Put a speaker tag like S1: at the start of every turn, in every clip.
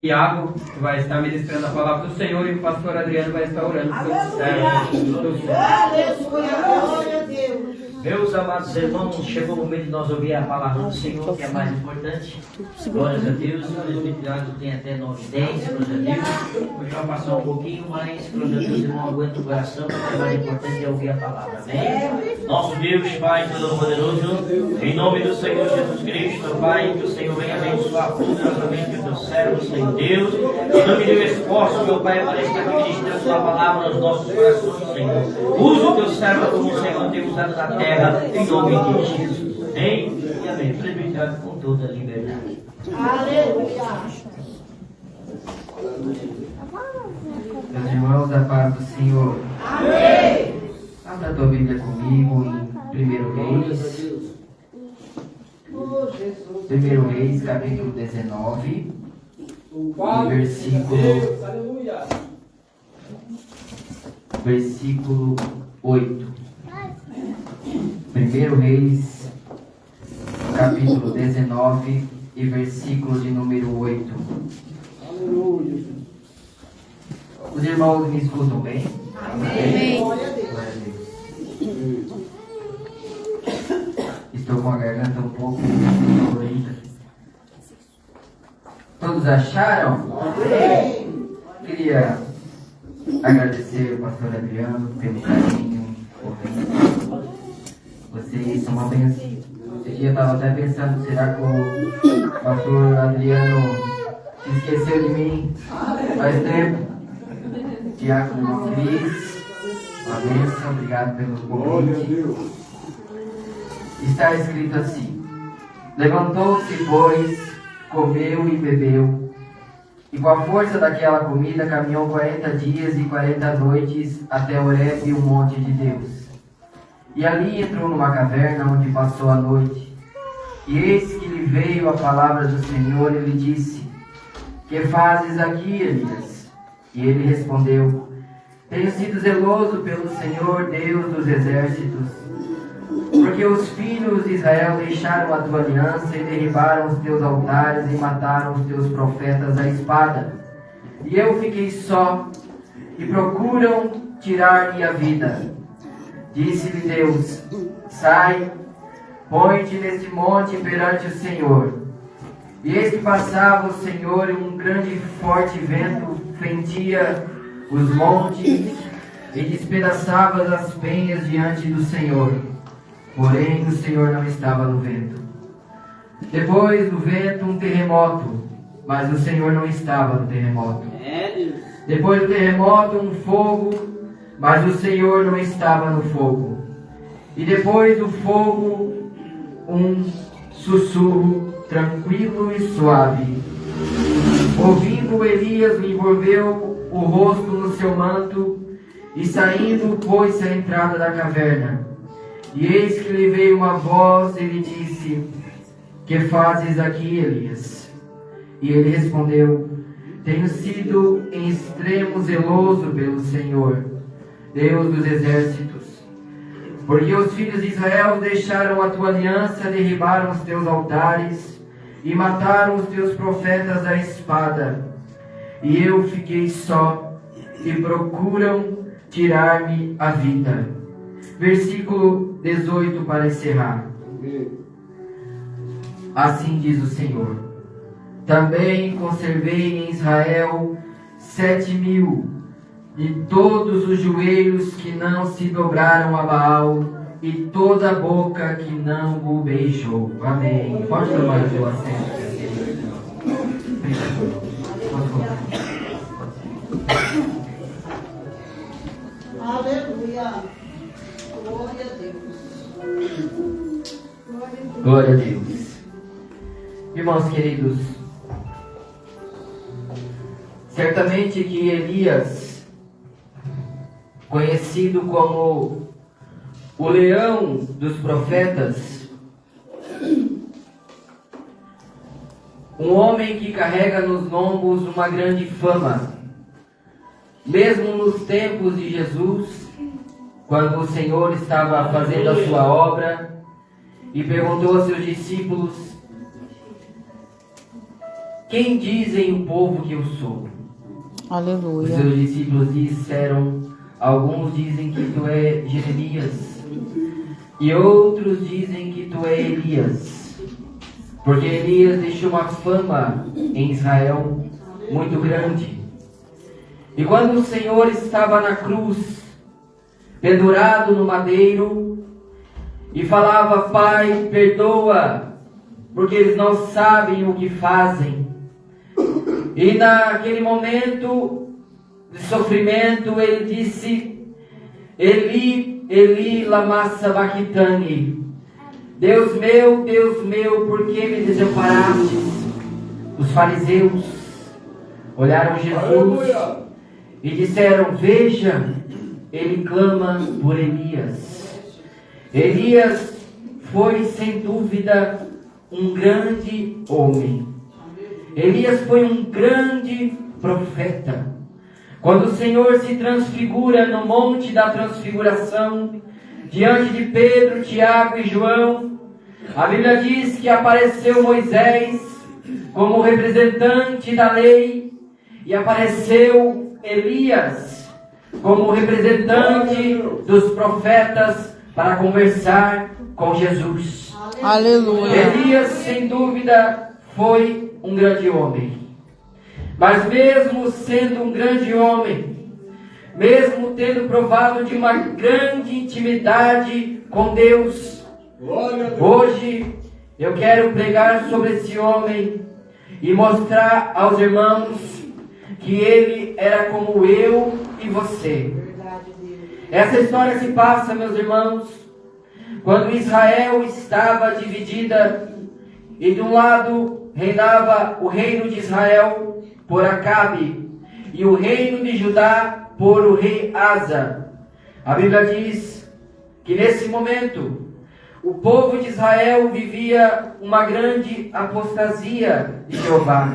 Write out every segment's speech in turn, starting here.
S1: Tiago vai estar ministrando a palavra do Senhor e o pastor Adriano vai estar orando por servos.
S2: Glória a Deus.
S3: Meus amados irmãos, chegou o momento de nós ouvir a palavra do Senhor, que é a mais importante. Glórias a Deus. O presbiteriano tem até 9:10, glórias a Deus. Hoje vai passar um pouquinho, mas glórias a Deus, irmão, aguenta o coração, porque o mais importante é ouvir a palavra. Amém? Nosso Deus, Pai Todo-Poderoso, em nome do Senhor Jesus Cristo, Pai, que o Senhor venha abençoar poderosamente o teu servo, Senhor Deus. E não me dê o esforço, meu Pai, para estar aqui ministrando a sua palavra nos nossos corações, Senhor. Usa o teu servo como o Senhor tem usado na terra. Em nome de Jesus. Amém? E amém. Presbiteriano com toda a liberdade.
S2: Aleluia.
S1: Meus irmãos, a paz do Senhor.
S2: Amém.
S1: Abra a tua Bíblia comigo em 1 Reis. 1 Reis, capítulo 19, versículo 8. 1 Reis, capítulo 19 e versículo de número 8.
S2: Aleluia.
S1: Os irmãos me escutam bem?
S2: Amém.
S1: Glória a Deus. Estou com a garganta um pouco dolorida. Todos acharam?
S2: Amém.
S1: Queria agradecer ao pastor Adriano pelo carinho, ouvindo. Vocês são uma bênção. Esse dia eu estava até pensando, será que o pastor Adriano se esqueceu de mim faz tempo? Diácono irmão Cris, uma bênção, obrigado pelo convite. Está escrito assim: levantou-se, pois, comeu e bebeu, e com a força daquela comida caminhou 40 dias e 40 noites até Horebe, o monte de Deus. E ali entrou numa caverna onde passou a noite. E eis que lhe veio a palavra do Senhor e lhe disse: que fazes aqui, Elias? E ele respondeu: tenho sido zeloso pelo Senhor, Deus dos exércitos, porque os filhos de Israel deixaram a tua aliança e derribaram os teus altares e mataram os teus profetas à espada. E eu fiquei só, e procuram tirar-me a vida. Disse-lhe Deus: sai, põe-te neste monte perante o Senhor. E eis que passava o Senhor, e um grande e forte vento fendia os montes e despedaçava as penhas diante do Senhor. Porém o Senhor não estava no vento. Depois do vento um terremoto, mas o Senhor não estava no terremoto. Depois do terremoto um fogo, mas o Senhor não estava no fogo. E depois do fogo, um sussurro tranquilo e suave. Ouvindo, Elias envolveu o rosto no seu manto e saindo pôs-se à entrada da caverna. E eis que lhe veio uma voz e lhe disse: que fazes aqui, Elias? E ele respondeu: tenho sido em extremo zeloso pelo Senhor, Deus dos exércitos, porque os filhos de Israel deixaram a tua aliança, derribaram os teus altares e mataram os teus profetas à espada. E eu fiquei só, e procuram tirar-me a vida. Versículo 18 para encerrar. Assim diz o Senhor: também conservei em Israel 7.000 de todos os joelhos que não se dobraram a Baal e toda a boca que não o beijou. Amém. Pode tomar o seu assento.
S2: Aleluia. Glória a Deus.
S1: Glória a Deus. Irmãos queridos, certamente que Elias, conhecido como o leão dos profetas, um homem que carrega nos lombos uma grande fama, mesmo nos tempos de Jesus, quando o Senhor estava fazendo a sua obra e perguntou aos seus discípulos: quem dizem o povo que eu sou? Os
S4: Aleluia.
S1: seus discípulos disseram, alguns dizem que tu é Jeremias, e outros dizem que tu é Elias, porque Elias deixou uma fama em Israel muito grande. E quando o Senhor estava na cruz, pendurado no madeiro, e falava, Pai, perdoa, porque eles não sabem o que fazem. E naquele momento de sofrimento, ele disse, Eli, Eli, lama sabachthani. Deus meu, por que me desamparastes? Os fariseus olharam Jesus e disseram, veja, ele clama por Elias. Elias foi sem dúvida um grande homem. Elias foi um grande profeta. Quando o Senhor se transfigura no monte da transfiguração, diante de Pedro, Tiago e João, a Bíblia diz que apareceu Moisés como representante da lei e apareceu Elias como representante dos profetas para conversar com Jesus.
S4: Aleluia.
S1: Elias, sem dúvida, foi um grande homem. Mas mesmo sendo um grande homem, mesmo tendo provado de uma grande intimidade com Deus, hoje eu quero pregar sobre esse homem e mostrar aos irmãos que ele era como eu e você. Essa história se passa, meus irmãos, quando Israel estava dividida e de um lado reinava o reino de Israel por Acabe e o reino de Judá por o rei Asa. A Bíblia diz que nesse momento o povo de Israel vivia uma grande apostasia de Jeová.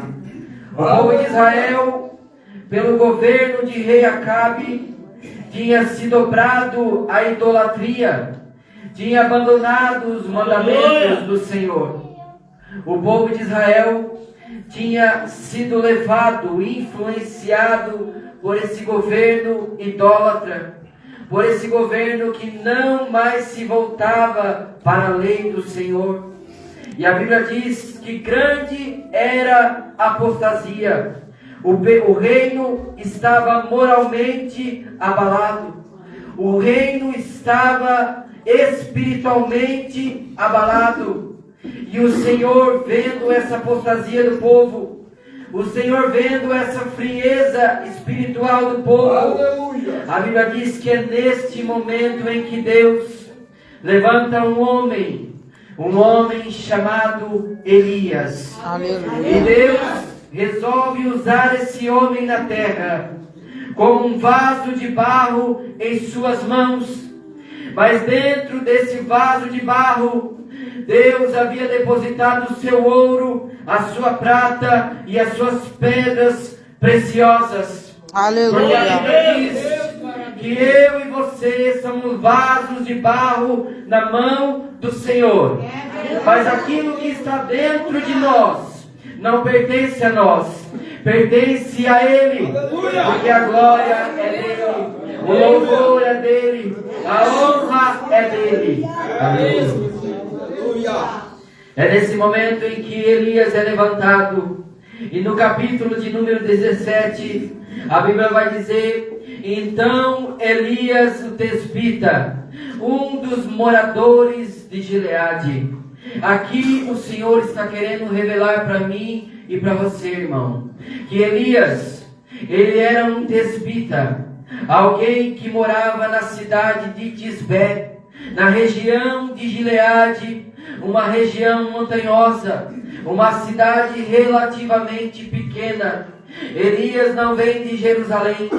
S1: O povo de Israel, pelo governo de rei Acabe, tinha se dobrado à idolatria, tinha abandonado os mandamentos do Senhor. O povo de Israel tinha sido levado, influenciado por esse governo idólatra, por esse governo que não mais se voltava para a lei do Senhor. E a Bíblia diz que grande era a apostasia. O reino estava moralmente abalado. O reino estava espiritualmente abalado. E o Senhor, vendo essa apostasia do povo, o Senhor vendo essa frieza espiritual do povo, a Bíblia diz que é neste momento em que Deus levanta um homem chamado Elias.
S4: Aleluia.
S1: E Deus resolve usar esse homem na terra como um vaso de barro em suas mãos. Mas dentro desse vaso de barro, Deus havia depositado o seu ouro, a sua prata e as suas pedras preciosas. Porque a
S4: Aleluia.
S1: Bíblia diz que eu e você somos vasos de barro na mão do Senhor. Mas aquilo que está dentro de nós não pertence a nós, pertence a Ele. Porque a glória é dele, o louvor é dele, a honra é dele. Amém. É nesse momento em que Elias é levantado. E no capítulo de número 17, a Bíblia vai dizer: então Elias o Tesbita, um dos moradores de Gileade. Aqui o Senhor está querendo revelar para mim e para você, irmão, que Elias, ele era um Tesbita, alguém que morava na cidade de Tisbé, na região de Gileade, uma região montanhosa, uma cidade relativamente pequena. Elias não vem de Jerusalém,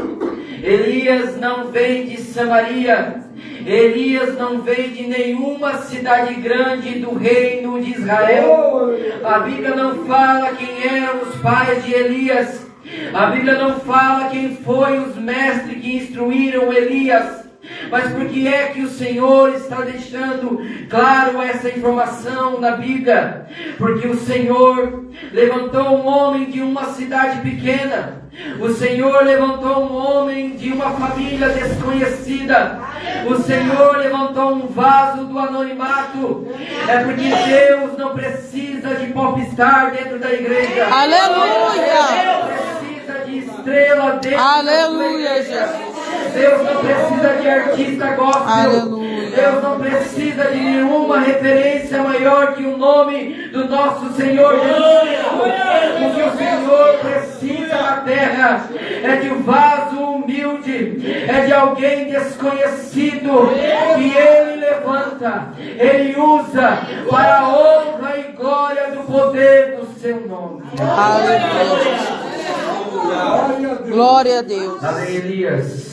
S1: Elias não vem de Samaria, Elias não vem de nenhuma cidade grande do reino de Israel. A Bíblia não fala quem eram os pais de Elias, a Bíblia não fala quem foi os mestres que instruíram Elias. Mas por que é que o Senhor está deixando claro essa informação na Bíblia? Porque o Senhor levantou um homem de uma cidade pequena. O Senhor levantou um homem de uma família desconhecida. O Senhor levantou um vaso do anonimato. É porque Deus não precisa de popstar dentro da igreja.
S4: Aleluia!
S1: Deus precisa de estrela dentro
S4: Aleluia,
S1: da igreja.
S4: Jesus.
S1: Deus não precisa de artista gospel.
S4: Aleluia.
S1: Deus não precisa de nenhuma referência maior que o nome do nosso Senhor Jesus Cristo. O que o Senhor precisa na terra é de um vaso humilde, é de alguém desconhecido que Ele levanta, Ele usa para a honra e glória do poder do seu nome.
S4: Aleluia. Glória a Deus.
S1: Amém, Elias.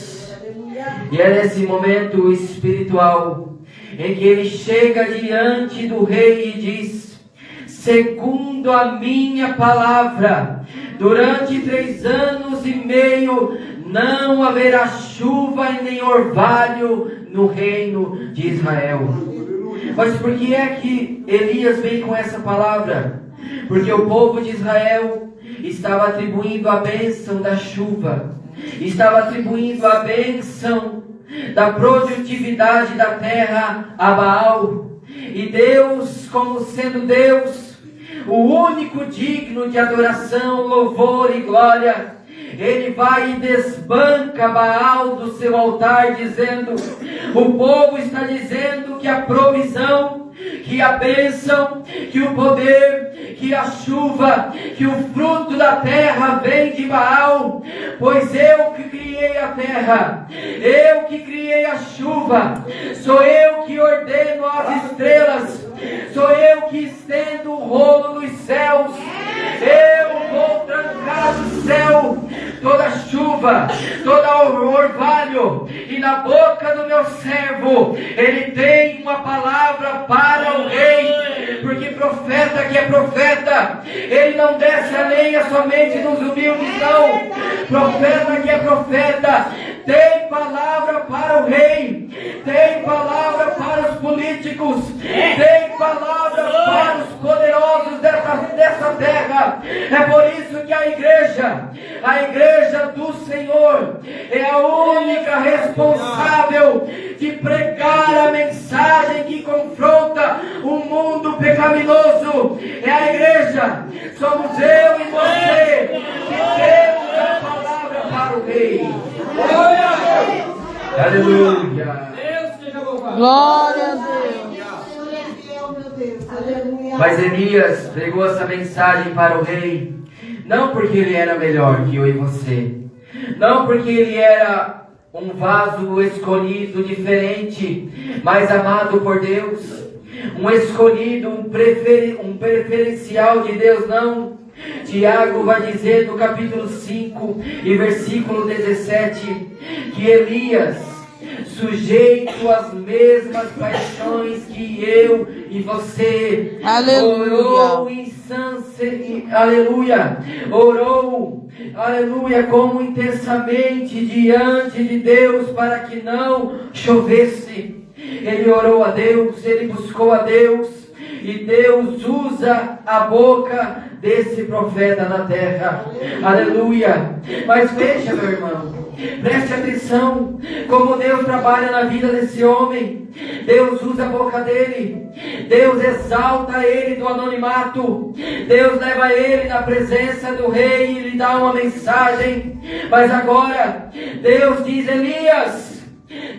S1: E é nesse momento espiritual em que ele chega diante do rei e diz: segundo a minha palavra, durante 3 anos e meio não haverá chuva e nem orvalho no reino de Israel. Mas por que é que Elias vem com essa palavra? Porque o povo de Israel estava atribuindo a bênção da chuva, estava atribuindo a bênção da produtividade da terra a Baal. E Deus, como sendo Deus, o único digno de adoração, louvor e glória, Ele vai e desbanca Baal do seu altar, dizendo: o povo está dizendo que a provisão, que a bênção, que o poder, que a chuva, que o fruto da terra vem de Baal. Pois eu que criei a terra, eu que criei a chuva, sou eu que ordeno as estrelas, sou eu que estendo o rolo dos céus. Eu vou trancar do céu toda chuva, todo orvalho, e na boca do meu servo ele tem uma palavra para o rei. Porque profeta que é profeta, ele não desce a lenha somente nos humildes, não. Profeta que é profeta tem palavra para o rei, tem palavra para os políticos, tem palavra para os poderosos dessa terra. É por isso que a igreja do Senhor, é a única responsável de pregar a mensagem que confronta o mundo pecaminoso. É a igreja, somos eu e você que temos a palavra para o rei. Aleluia.
S4: Glória a Deus.
S1: Mas Elias pregou essa mensagem para o rei, não porque ele era melhor que eu e você, não porque ele era um vaso escolhido diferente, mas amado por Deus, um escolhido, um preferencial de Deus, não. Tiago vai dizer no capítulo 5 e versículo 17 que Elias, sujeito às mesmas paixões que eu e você, orou como intensamente diante de Deus para que não chovesse. Ele orou a Deus, ele buscou a Deus, e Deus usa a boca desse profeta na terra. Aleluia. Mas veja, meu irmão, preste atenção como Deus trabalha na vida desse homem. Deus usa a boca dele, Deus exalta ele do anonimato, Deus leva ele na presença do rei e lhe dá uma mensagem. Mas agora Deus diz: Elias,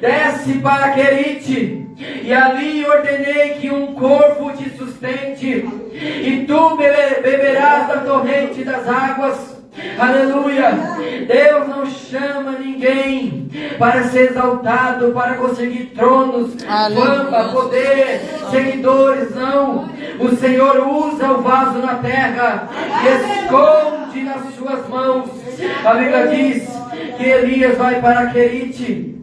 S1: desce para Querite, e ali ordenei que um corvo te sustente, e tu beberás da torrente das águas. Aleluia. Deus não chama ninguém para ser exaltado, para conseguir tronos, fama, poder, seguidores, não. O Senhor usa o vaso na terra e esconde nas suas mãos. A Bíblia diz que Elias vai para Querite,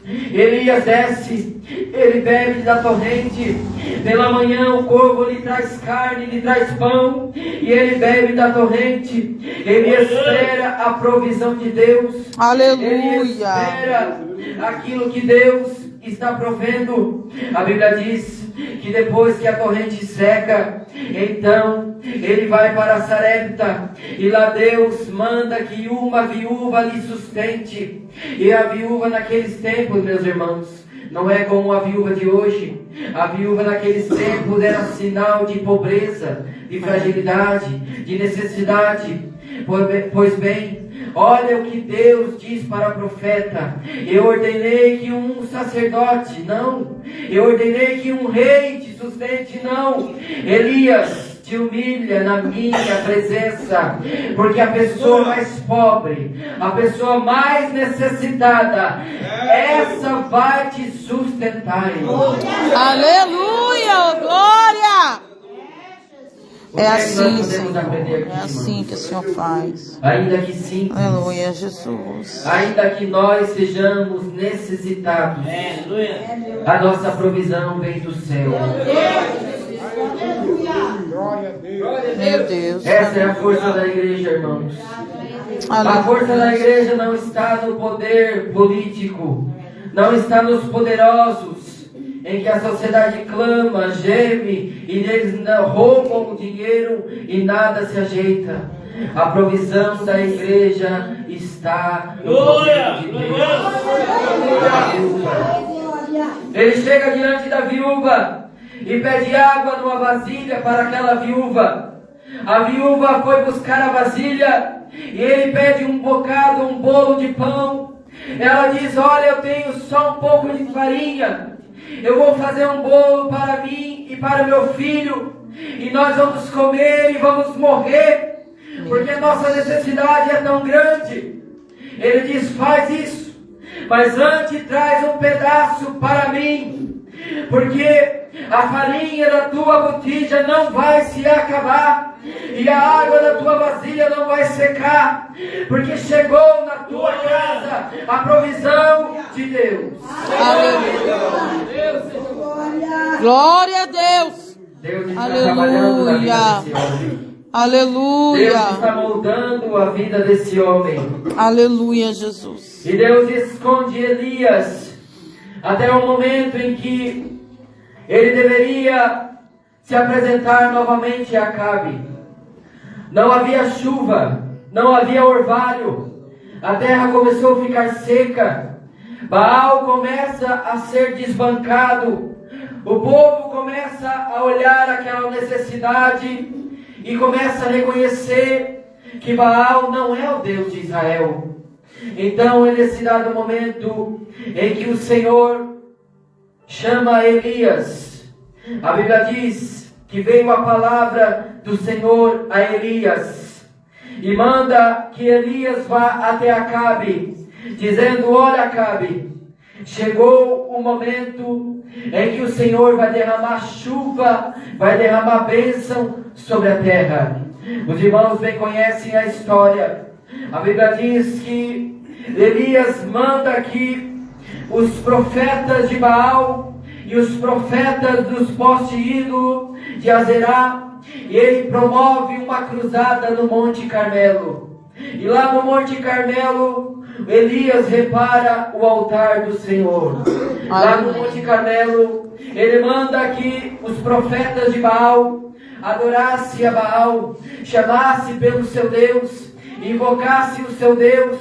S1: Elias desce, ele bebe da torrente. Pela manhã o corvo lhe traz carne, lhe traz pão, e ele bebe da torrente. Ele espera a provisão de Deus.
S4: Aleluia.
S1: Ele espera aquilo que Deus está provendo. A Bíblia diz que depois que a torrente seca, então ele vai para Sarepta, e lá Deus manda que uma viúva lhe sustente. E a viúva naqueles tempos, meus irmãos, não é como a viúva de hoje. A viúva naqueles tempos era sinal de pobreza, de fragilidade, de necessidade. Pois bem, olha o que Deus diz para o profeta: eu ordenei que um sacerdote, não. Eu ordenei que um rei te sustente, não. Elias, te humilha na minha presença, porque a pessoa mais pobre, a pessoa mais necessitada, essa vai te sustentar.
S4: Aleluia, glória. É assim,
S1: Senhor.
S4: Senhor. É assim que o Senhor faz.
S1: Ainda que simples,
S4: Aleluia, Jesus.
S1: ainda que nós sejamos necessitados, a nossa provisão vem do céu.
S2: Glória a Deus.
S4: Meu Deus.
S1: Essa é a força da igreja, irmãos. A força da
S4: Aleluia.
S1: igreja não está no poder político, não está nos poderosos, em que a sociedade clama, geme, e eles roubam o dinheiro e nada se ajeita. A provisão da igreja está no poder de Deus. Ele chega diante da viúva e pede água numa vasilha para aquela viúva. A viúva foi buscar a vasilha e ele pede um bocado, um bolo de pão. Ela diz: olha, eu tenho só um pouco de farinha. Eu vou fazer um bolo para mim e para o meu filho, e nós vamos comer e vamos morrer, porque a nossa necessidade é tão grande. Ele diz: faz isso, mas antes traz um pedaço para mim, porque a farinha da tua botija não vai se acabar, e a água da tua vasilha não vai secar, porque chegou na tua casa a provisão de Deus.
S4: Glória a Deus.
S1: Deus está
S4: Aleluia.
S1: trabalhando na vida desse homem. Deus
S4: Aleluia.
S1: está moldando a vida desse homem.
S4: Aleluia, Jesus.
S1: E Deus esconde Elias até o momento em que ele deveria se apresentar novamente a Acabe. Não havia chuva, não havia orvalho, a terra começou a ficar seca, Baal começa a ser desbancado, o povo começa a olhar aquela necessidade e começa a reconhecer que Baal não é o Deus de Israel. Então, nesse dado momento em que o Senhor chama Elias, a Bíblia diz que veio a palavra do Senhor a Elias e manda que Elias vá até Acabe, dizendo: olha, Acabe, chegou o momento em que o Senhor vai derramar chuva, vai derramar bênção sobre a terra. Os irmãos bem conhecem a história. A Bíblia diz que Elias manda que os profetas de Baal e os profetas dos postes ídolo de Azerá, e ele promove uma cruzada no Monte Carmelo. E lá no Monte Carmelo, Elias repara o altar do Senhor. Lá no Monte Carmelo, ele manda que os profetas de Baal adorassem a Baal, chamasse pelo seu Deus, invocasse o seu Deus,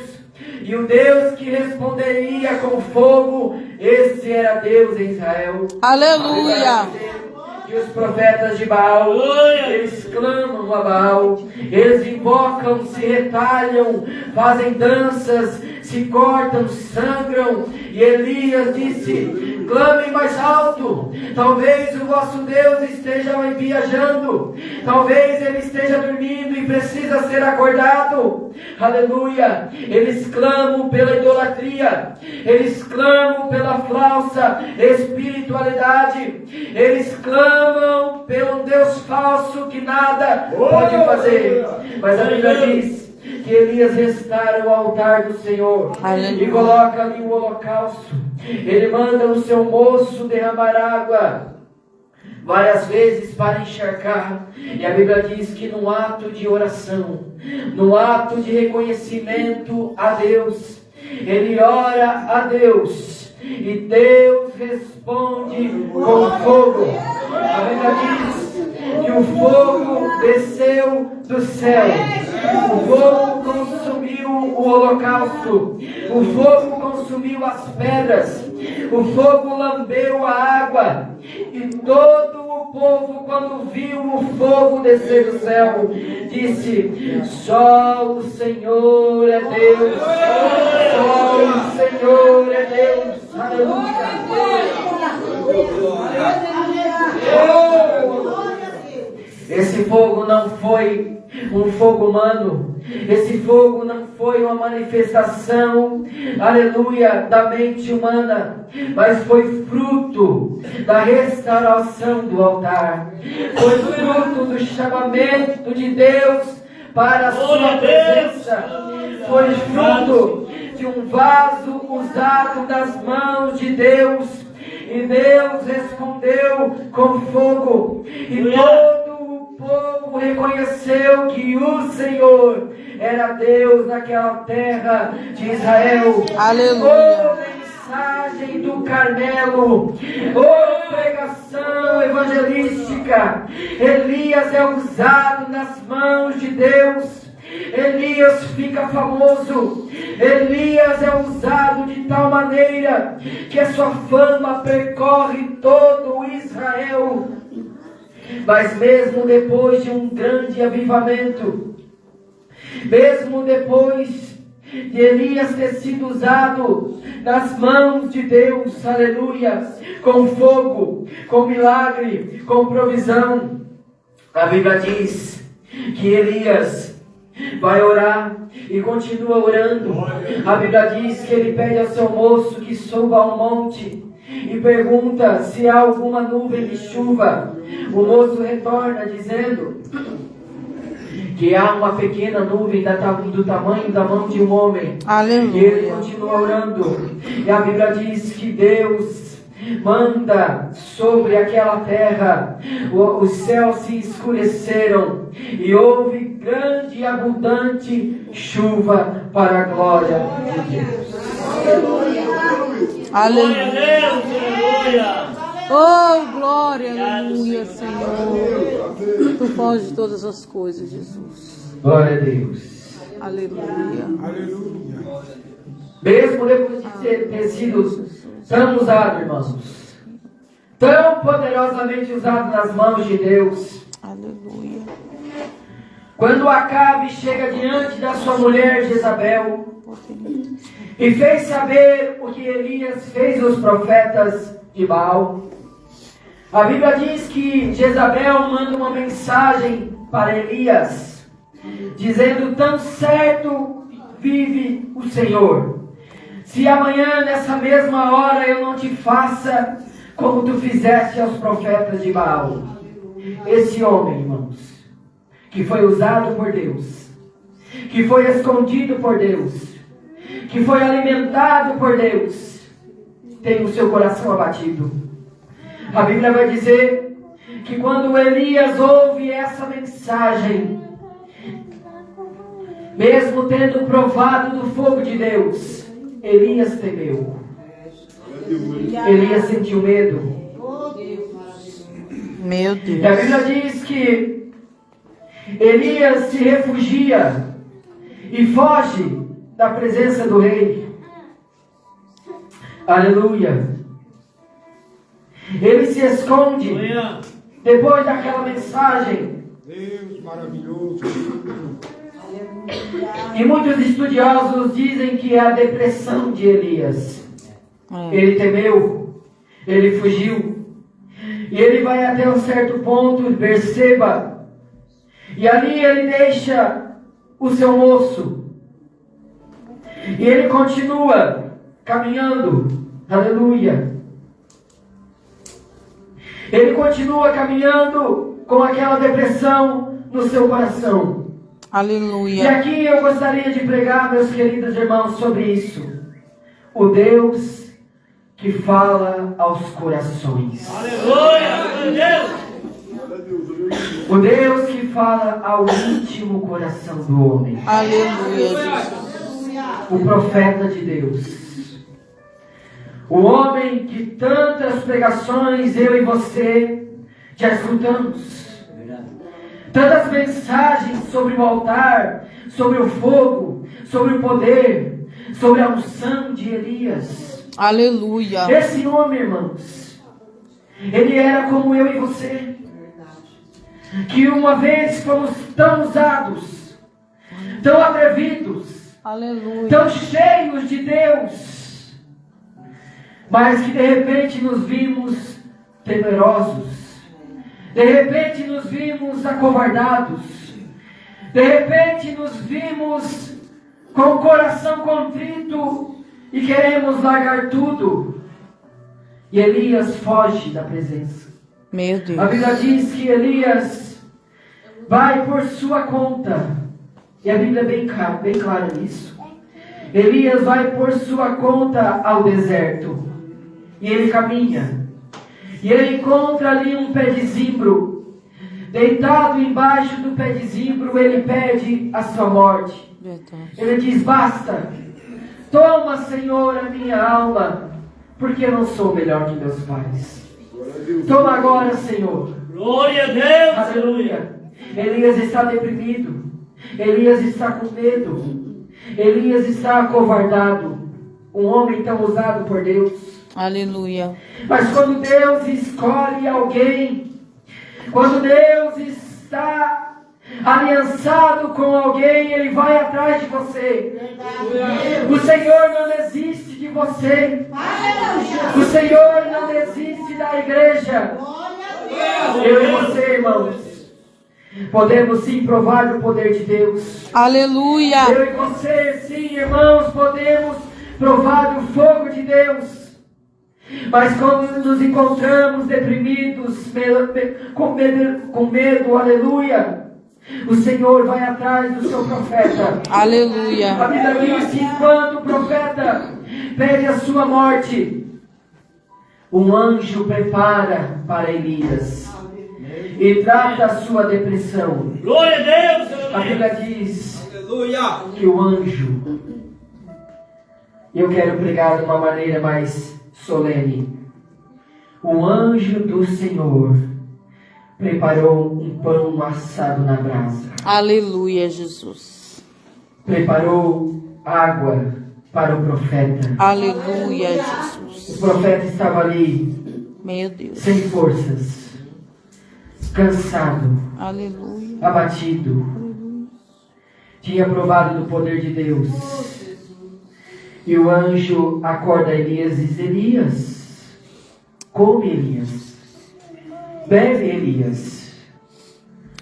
S1: e o Deus que responderia com fogo, esse era Deus em Israel.
S4: Aleluia.
S1: E os profetas de Baal, eles clamam a Baal, eles invocam, se retalham, fazem danças, se cortam, sangram. E Elias disse: clamem mais alto, talvez o vosso Deus esteja viajando, talvez ele esteja dormindo e precisa ser acordado. Aleluia. Eles clamam pela idolatria, eles clamam pela falsa espiritualidade, eles clamam pelo Deus falso que nada pode fazer. Mas a Bíblia diz que Elias restaura o altar do Senhor e coloca ali o holocausto.
S3: Ele manda o seu moço derramar água várias vezes para encharcar. E a Bíblia diz que num ato de oração, num ato de reconhecimento a Deus, ele ora a Deus e Deus responde com fogo. A Bíblia diz que o fogo desceu do céu, o fogo consumiu o holocausto, o fogo consumiu as pedras, o fogo lambeu a água, e todo o povo, quando viu o fogo descer do céu, disse: só o Senhor é Deus, só o Senhor é Deus. Aleluia. Esse fogo não foi um fogo humano, esse fogo não foi uma manifestação, aleluia, da mente humana, mas foi fruto da restauração do altar, foi fruto do chamamento de Deus para a sua presença, foi fruto de um vaso usado das mãos de Deus, e Deus respondeu com fogo, e todo o povo reconheceu que o Senhor era Deus naquela terra de Israel.
S4: Aleluia.
S3: Mensagem do Carmelo, pregação evangelística. Elias é usado nas mãos de Deus. Elias fica famoso. Elias é usado de tal maneira que a sua fama percorre todo Israel. Mas mesmo depois de um grande avivamento, mesmo depois de Elias ter sido usado nas mãos de Deus, aleluia, com fogo, com milagre, com provisão, a Bíblia diz que Elias vai orar e continua orando. A Bíblia diz que ele pede ao seu moço que suba ao monte e pergunta se há alguma nuvem de chuva. O moço retorna dizendo que há uma pequena nuvem do tamanho da mão de um homem.
S4: Aleluia.
S3: E ele continua orando. E a Bíblia diz que Deus manda sobre aquela terra, os céus se escureceram e houve grande e abundante chuva para a glória de Deus.
S4: Aleluia. Oh, glória, aleluia, Senhor. Tu foges de todas as coisas, Jesus.
S3: Glória a Deus.
S4: Aleluia.
S3: Mesmo depois de ter sido tão usado, irmãos, tão poderosamente usado nas mãos de Deus,
S4: Aleluia.
S3: quando Acabe chega diante da sua mulher Jezabel e fez saber o que Elias fez aos profetas de Baal, a Bíblia diz que Jezabel manda uma mensagem para Elias, dizendo: tão certo vive o Senhor, se amanhã nessa mesma hora eu não te faça como tu fizeste aos profetas de Baal. Esse homem, irmãos, que foi usado por Deus, que foi escondido por Deus, que foi alimentado por Deus, tem o seu coração abatido. A Bíblia vai dizer que quando Elias ouve essa mensagem, mesmo tendo provado do fogo de Deus, Elias temeu. Elias sentiu medo.
S4: Meu Deus.
S3: E a Bíblia diz que Elias se refugia e foge da presença do rei. Aleluia. Ele se esconde depois daquela mensagem.
S2: Deus maravilhoso.
S3: E muitos estudiosos dizem que é a depressão de Elias. Ele temeu, ele fugiu. E ele vai até um certo ponto, perceba. E ali ele deixa o seu moço. E ele continua caminhando. Aleluia. Ele continua caminhando com aquela depressão no seu coração.
S4: Aleluia.
S3: E aqui eu gostaria de pregar, meus queridos irmãos, sobre isso. O Deus
S1: que fala aos corações.
S3: Aleluia!
S1: O Deus que fala ao íntimo coração do homem.
S4: Aleluia, Jesus.
S1: O profeta de Deus. O homem que tantas pregações eu e você já escutamos. Tantas mensagens sobre o altar, sobre o fogo, sobre o poder, sobre a unção de Elias.
S4: Aleluia.
S1: Esse homem, irmãos, ele era como eu e você, que uma vez fomos tão usados, tão atrevidos,
S4: Aleluia.
S1: tão cheios de Deus, mas que de repente nos vimos temerosos, de repente nos vimos acovardados, de repente nos vimos com o coração contrito e queremos largar tudo. E Elias foge da presença.
S4: Meu Deus.
S1: A Bíblia diz que Elias vai por sua conta. E a Bíblia é bem clara nisso. Elias vai por sua conta ao deserto. E ele caminha. E ele encontra ali um pé de zimbro. Deitado embaixo do pé de zimbro, ele pede a sua morte.
S4: Verdade.
S1: Ele diz: basta. Toma, Senhor, a minha alma, porque eu não sou melhor que meus pais. Toma agora, Senhor.
S3: Glória a Deus!
S1: Aleluia. Elias está deprimido. Elias está com medo. Elias está acovardado. Um homem tão usado por Deus.
S4: Aleluia.
S1: Mas quando Deus escolhe alguém, quando Deus está aliançado com alguém, Ele vai atrás de você. O Senhor não desiste de você. O Senhor não desiste da igreja. Eu e você, irmãos, podemos sim provar do poder de Deus.
S4: Aleluia.
S1: Eu e você, sim, irmãos, podemos provar do fogo de Deus. Mas quando nos encontramos deprimidos, com medo, aleluia, o Senhor vai atrás do seu profeta.
S4: Aleluia.
S1: A Bíblia diz que enquanto o profeta pede a sua morte, um anjo prepara para Elias e trata a sua depressão.
S3: Glória a Deus!
S1: A Bíblia diz que o anjo, eu quero pregar de uma maneira mais solene, o anjo do Senhor preparou um pão assado na brasa.
S4: Aleluia, Jesus.
S1: Preparou água para o profeta.
S4: Aleluia, Jesus.
S1: O profeta estava ali,
S4: Meu Deus.
S1: sem forças, cansado,
S4: Aleluia.
S1: abatido. Tinha provado do poder de Deus. E o anjo acorda Elias e diz: Elias, come, Elias, bebe, Elias.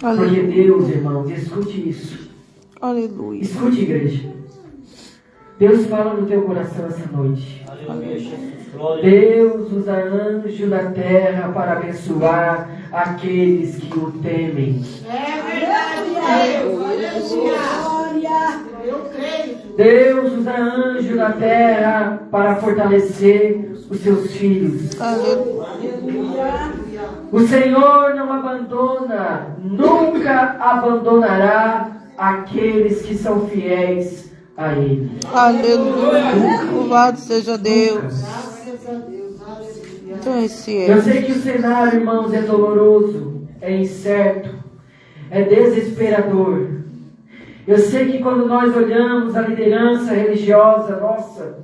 S1: Porque
S4: Aleluia.
S1: Deus, irmãos, escute isso.
S4: Aleluia.
S1: Escute, igreja. Deus fala no teu coração essa noite.
S3: Aleluia, Jesus. Glória a Deus.
S1: Deus usa anjo da terra para abençoar aqueles que o temem. Deus usa anjo da terra para fortalecer os seus filhos.
S4: Aleluia.
S1: O Senhor não abandona, nunca abandonará aqueles que são fiéis a Ele.
S4: Aleluia. Louvado seja Deus. Então esse é.
S1: Eu sei que o cenário, irmãos, é doloroso, é incerto, é desesperador. Eu sei que quando nós olhamos a liderança religiosa nossa,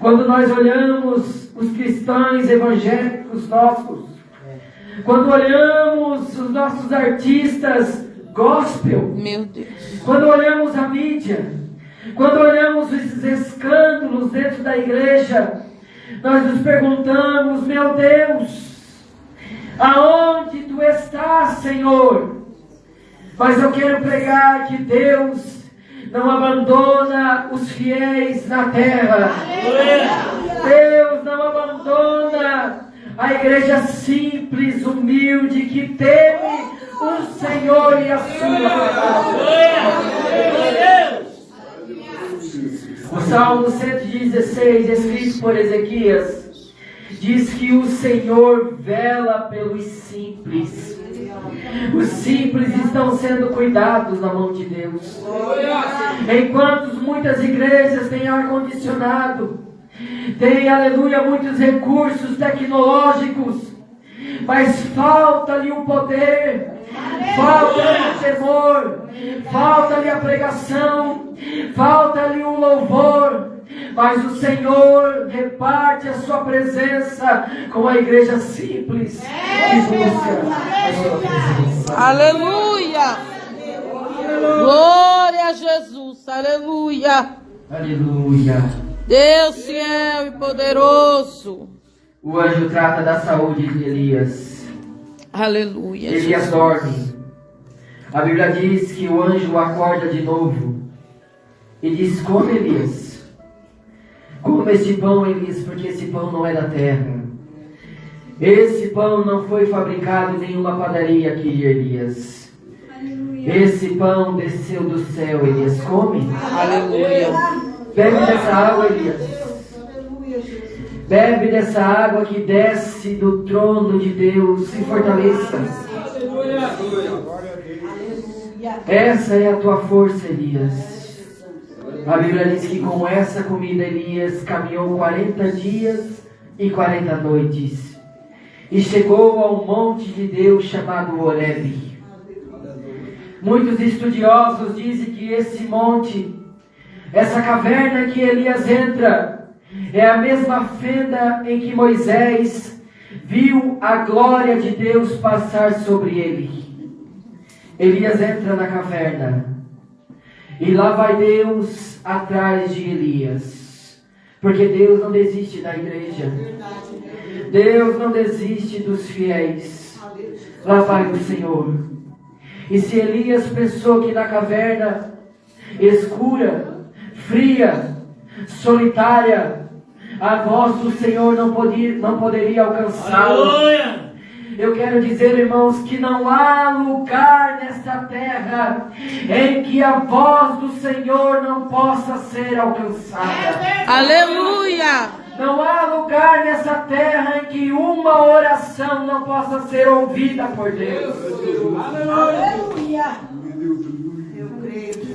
S1: quando nós olhamos os cristãos evangélicos nossos, quando olhamos os nossos artistas gospel,
S4: Meu Deus.
S1: quando olhamos a mídia, quando olhamos esses escândalos dentro da igreja, nós nos perguntamos: meu Deus, aonde tu estás, Senhor? Mas eu quero pregar que Deus não abandona os fiéis na terra. Deus não abandona a igreja simples, humilde, que teme o Senhor e a sua palavra. O Salmo 116, escrito por Ezequias, diz que o Senhor vela pelos simples. Os simples estão sendo cuidados na mão de Deus. Enquanto muitas igrejas têm ar-condicionado, têm, aleluia, muitos recursos tecnológicos, mas falta-lhe o poder, falta-lhe o temor, falta-lhe a pregação, falta-lhe o louvor. Mas o Senhor reparte a sua presença com a igreja simples que busca a sua presença.
S4: Aleluia! Glória a Jesus, aleluia!
S1: Aleluia!
S4: Deus fiel e poderoso.
S1: O anjo trata da saúde de Elias.
S4: Aleluia.
S1: Elias dorme. A Bíblia diz que o anjo o acorda de novo e diz: come, Elias. Coma este pão, Elias, porque esse pão não é da terra. Esse pão não foi fabricado em nenhuma padaria aqui, Elias. Esse pão desceu do céu, Elias. Come.
S4: Aleluia.
S1: Bebe dessa água, Elias. Bebe dessa água que desce do trono de Deus. Se fortaleça. Essa é a tua força, Elias. A Bíblia diz que com essa comida Elias caminhou 40 dias e 40 noites e chegou ao monte de Deus chamado Horebe. Muitos estudiosos dizem que esse monte, essa caverna que Elias entra, é a mesma fenda em que Moisés viu a glória de Deus passar sobre ele. Elias entra na caverna e lá vai Deus atrás de Elias, porque Deus não desiste da igreja, Deus não desiste dos fiéis. Lá vai o Senhor. E se Elias pensou que na caverna escura, fria, solitária, a voz do Senhor não poderia alcançá-lo, eu quero dizer, irmãos, que não há lugar nesta terra em que a voz do Senhor não possa ser alcançada.
S4: Aleluia!
S1: Não há lugar nessa terra em que uma oração não possa ser ouvida por Deus.
S5: Aleluia!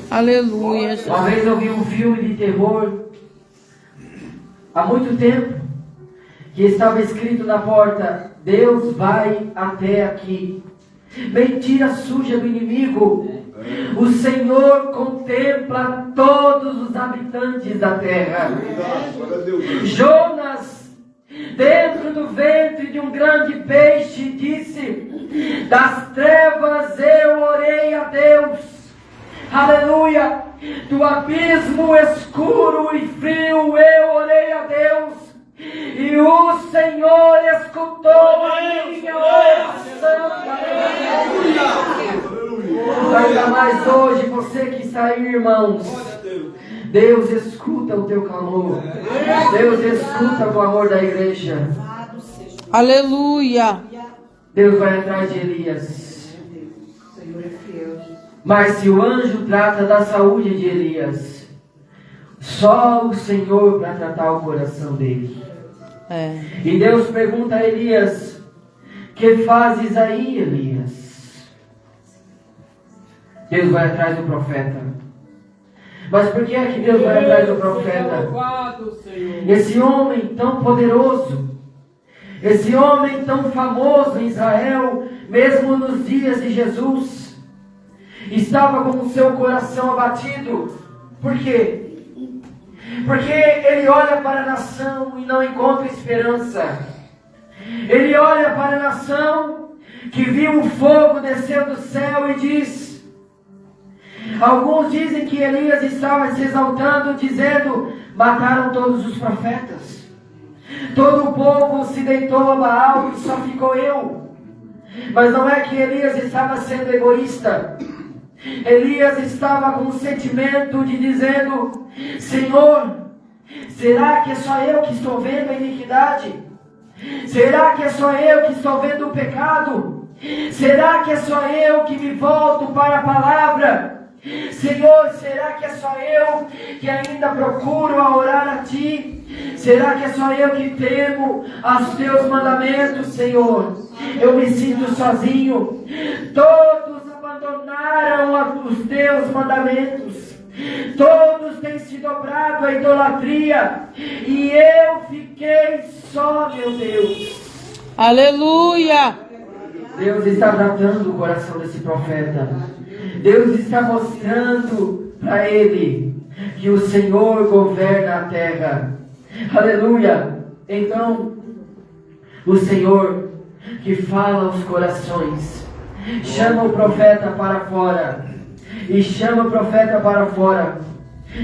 S4: Aleluia!
S1: Uma vez eu vi um filme de terror, há muito tempo, que estava escrito na porta: Deus vai até aqui. Mentira suja do inimigo. O Senhor contempla todos os habitantes da terra. Jonas, dentro do ventre de um grande peixe, disse: das trevas eu orei a Deus. Aleluia! Do abismo escuro e frio eu orei a Deus. E o Senhor escutou a minha oração. Ainda mais hoje, você que está aí, irmãos. Deus escuta o teu clamor. Deus escuta o clamor da igreja.
S4: Aleluia!
S1: Deus vai atrás de Elias. Mas se o anjo trata da saúde de Elias, só o Senhor para tratar o coração dele. E Deus pergunta a Elias: que fazes aí, Elias? Deus vai atrás do profeta. Mas por que é que Deus vai atrás do profeta? Esse homem tão poderoso, esse homem tão famoso em Israel, mesmo nos dias de Jesus, estava com o seu coração abatido. Por quê? Porque ele olha para a nação e não encontra esperança. Ele olha para a nação que viu o fogo descer do céu e diz... Alguns dizem que Elias estava se exaltando, dizendo: mataram todos os profetas. Todo o povo se deitou a Baal e só ficou eu. Mas não é que Elias estava sendo egoísta. Elias estava com o sentimento de dizendo: Senhor, será que é só eu que estou vendo a iniquidade? Será que é só eu que estou vendo o pecado? Será que é só eu que me volto para a palavra? Senhor, será que é só eu que ainda procuro a orar a Ti? Será que é só eu que temo aos Teus mandamentos, Senhor? Eu me sinto sozinho. Todos abandonaram os Teus mandamentos. Todos têm se dobrado à idolatria. E eu fiquei só, meu Deus.
S4: Aleluia!
S1: Deus está tratando o coração desse profeta. Deus está mostrando para ele que o Senhor governa a terra. Aleluia! Então, o Senhor que fala aos corações, chama o profeta para fora. E chama o profeta para fora.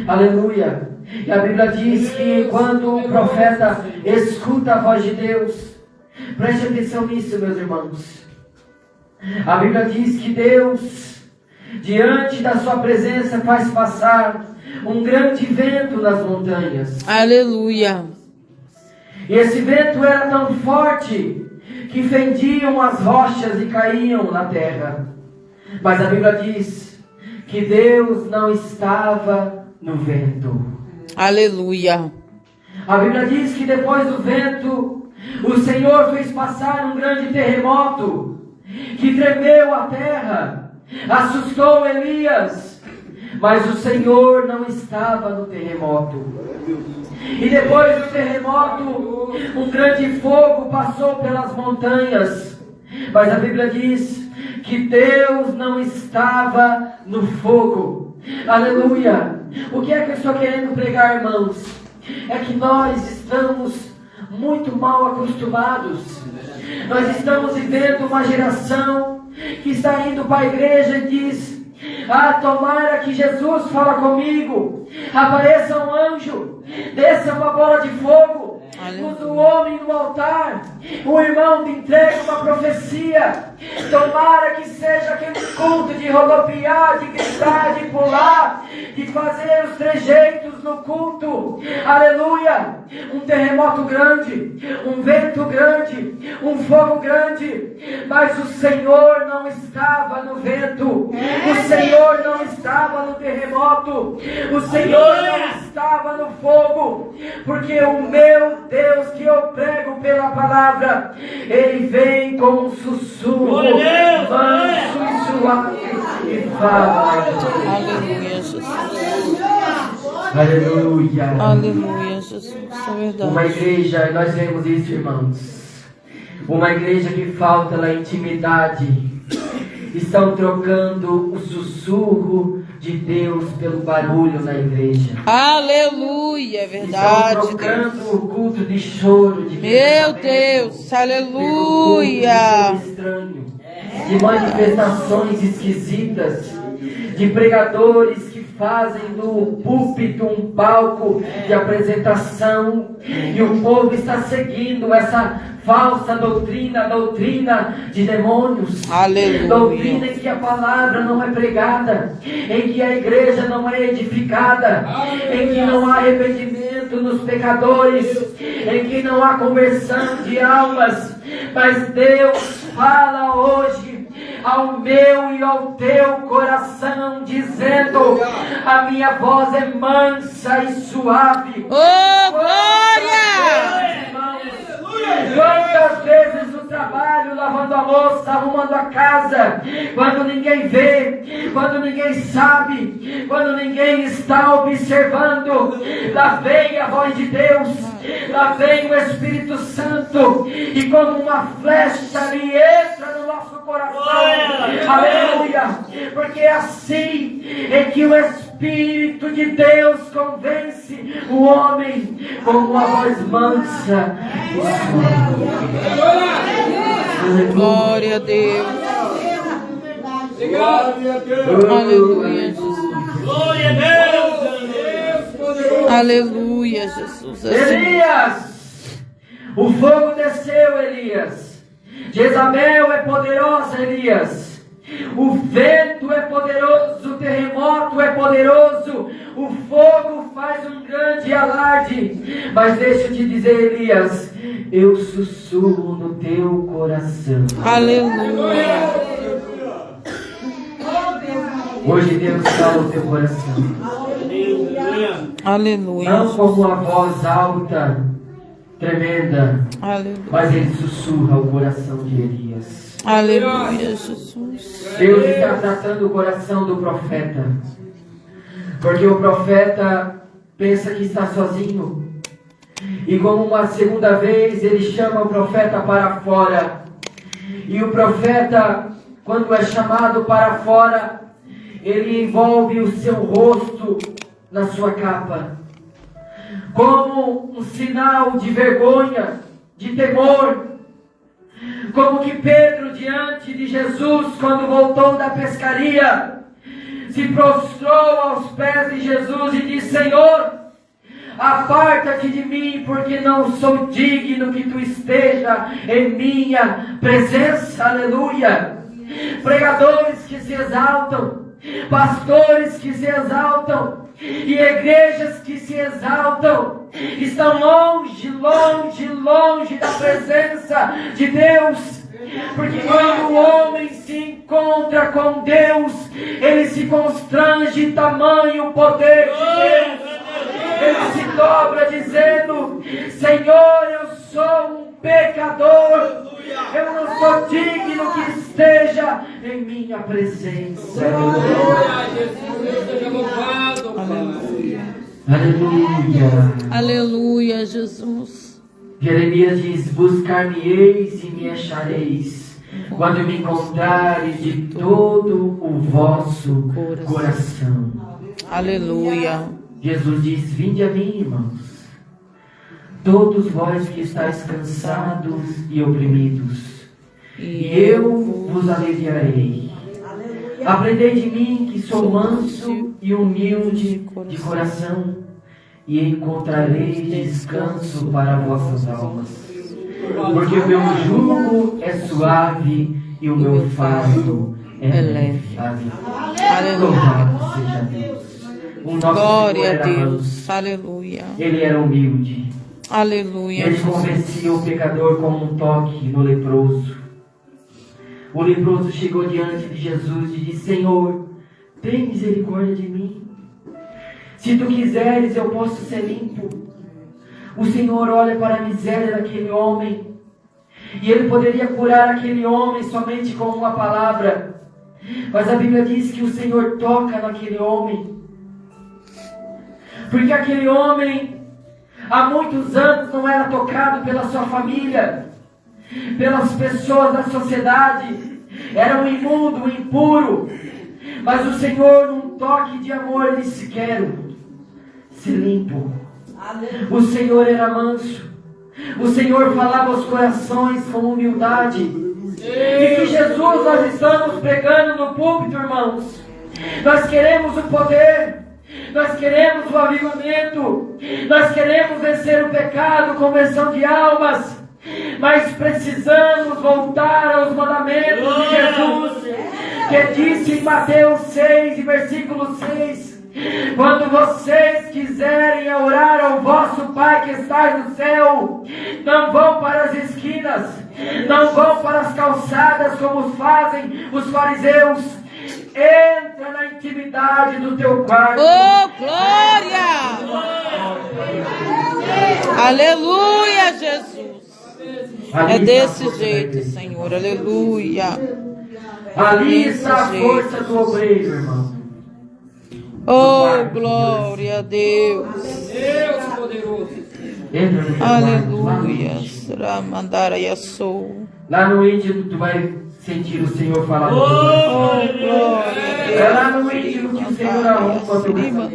S1: Aleluia! E a Bíblia diz que quando o profeta escuta a voz de Deus, preste atenção nisso, meus irmãos. A Bíblia diz que Deus, diante da sua presença, faz passar um grande vento nas montanhas.
S4: Aleluia!
S1: E esse vento era tão forte que fendiam as rochas e caíam na terra. Mas a Bíblia diz que Deus não estava no vento.
S4: Aleluia!
S1: A Bíblia diz que depois do vento, o Senhor fez passar um grande terremoto que tremeu a terra, assustou Elias, mas o Senhor não estava no terremoto. E depois do terremoto, um grande fogo passou pelas montanhas, mas a Bíblia diz que Deus não estava no fogo. Aleluia! O que é que eu estou querendo pregar, irmãos? É que nós estamos muito mal acostumados. Nós estamos vivendo uma geração que está indo para a igreja e diz: ah, tomara que Jesus fala comigo, apareça um anjo, desça uma bola de fogo, usa o homem no altar, o irmão me entrega uma profecia. Tomara que seja aquele culto de rodopiar, de gritar, de pular, de fazer os trejeitos no culto. Aleluia! Um terremoto grande, um vento grande, um fogo grande, mas o Senhor não estava no vento, o Senhor não estava no terremoto, o Senhor não estava no fogo, porque o meu Deus que eu prego pela palavra, Ele vem com um sussurro manso e suave e fala.
S4: Aleluia, Jesus.
S1: Aleluia.
S4: Aleluia, Jesus. É verdade.
S1: Uma igreja, nós vemos isso, irmãos. Uma igreja que falta na intimidade. Estão trocando o sussurro de Deus pelo barulho na igreja.
S4: Aleluia, é verdade.
S1: Estão trocando o culto de choro, de
S4: meu Deus, aleluia.
S1: Estranho, de manifestações esquisitas, de pregadores que fazem do púlpito um palco de apresentação, e o povo está seguindo essa falsa doutrina, doutrina de demônios.
S4: Aleluia.
S1: Doutrina em que a palavra não é pregada, em que a igreja não é edificada, em que não há arrependimento nos pecadores, em que não há conversão de almas. Mas Deus fala hoje ao meu e ao teu coração, dizendo: a minha voz é mansa e suave.
S4: Oh, glória!
S1: Quantas vezes no trabalho, lavando a louça, arrumando a casa, quando ninguém vê, quando ninguém sabe, quando ninguém está observando, lá vem a voz de Deus, lá vem o Espírito Santo, e como uma flecha ele entra no nosso coração. Aleluia! Porque é assim é que o Espírito de Deus convence o homem com uma voz mansa e suave.
S4: Glória a Deus. Aleluia, Jesus.
S3: Glória a Deus.
S4: Aleluia, Jesus.
S1: Elias, o fogo desceu, Elias. Jezabel é poderosa, Elias. O vento é poderoso, o terremoto é poderoso, o fogo faz um grande alarde. Mas deixa eu te dizer, Elias, eu sussurro no teu coração.
S4: Aleluia.
S1: Hoje Deus fala o teu coração.
S4: Aleluia.
S1: Não como uma voz alta, tremenda,
S4: Aleluia.
S1: mas ele sussurra o coração de Elias.
S4: Aleluia, Jesus.
S1: Deus está tratando o coração do profeta. Porque o profeta pensa que está sozinho. E como uma segunda vez ele chama o profeta para fora. E o profeta, quando é chamado para fora, ele envolve o seu rosto na sua capa, como um sinal de vergonha, de temor. Como que Pedro, diante de Jesus, quando voltou da pescaria, se prostrou aos pés de Jesus e disse: Senhor, aparta-te de mim, porque não sou digno que tu esteja em minha presença. Aleluia. Pregadores que se exaltam, pastores que se exaltam e igrejas que se exaltam estão longe, longe, longe da presença de Deus. Porque quando o homem se encontra com Deus, ele se constrange tamanho poder de Deus. Ele se dobra dizendo: Senhor, eu sou um pecador, eu não sou digno que esteja em minha presença. Aleluia.
S4: Aleluia, Jesus.
S1: Jeremias diz: buscar-me-eis e me achareis, quando me encontrares de todo o vosso coração.
S4: Aleluia.
S1: Jesus diz: vinde a mim, irmãos, todos vós que estáis cansados e oprimidos, e eu vos aliviarei. Aprendei de mim, que sou manso e humilde de coração, e encontrareis descanso para vossas almas. Porque o meu jugo é suave e o meu fardo é leve.
S4: Aleluia.
S1: Louvado seja Deus. O nosso
S4: Glória
S1: Senhor
S4: a
S1: era
S4: Deus.
S1: manso.
S4: Aleluia.
S1: Ele era humilde.
S4: Aleluia.
S1: Ele convencia o pecador com um toque no leproso. O leproso chegou diante de Jesus e disse: Senhor, tem misericórdia de mim. Se tu quiseres, eu posso ser limpo. O Senhor olha para a miséria daquele homem, e ele poderia curar aquele homem somente com uma palavra. Mas a Bíblia diz que o Senhor toca naquele homem, porque aquele homem há muitos anos não era tocado pela sua família, pelas pessoas da sociedade. Era um imundo, um impuro. Mas o Senhor, num toque de amor, ele disse: quero ser limpo. O Senhor era manso. O Senhor falava aos corações com humildade. E que Jesus nós estamos pregando no púlpito, irmãos. Nós queremos o poder, nós queremos o avivamento, nós queremos vencer o pecado, conversão de almas, mas precisamos voltar aos mandamentos de Jesus, que disse em Mateus 6, versículo 6: quando vocês quiserem orar ao vosso Pai que está no céu, não vão para as esquinas, não vão para as calçadas como fazem os fariseus. Entra na intimidade do teu quarto.
S4: Oh, glória! Aleluia, Jesus. É desse jeito, Senhor. Aleluia.
S1: Ali está a força do obreiro, irmão.
S4: Oh, glória a Deus.
S2: Deus poderoso.
S1: Entra no teu
S4: Aleluia.
S1: quarto.
S4: Será mandar aí a sou.
S1: Lá no íntimo tu vai sentir o Senhor falar.
S4: Oh, glória a Deus.
S1: É lá no íntimo que o Senhor arruma a tua vida.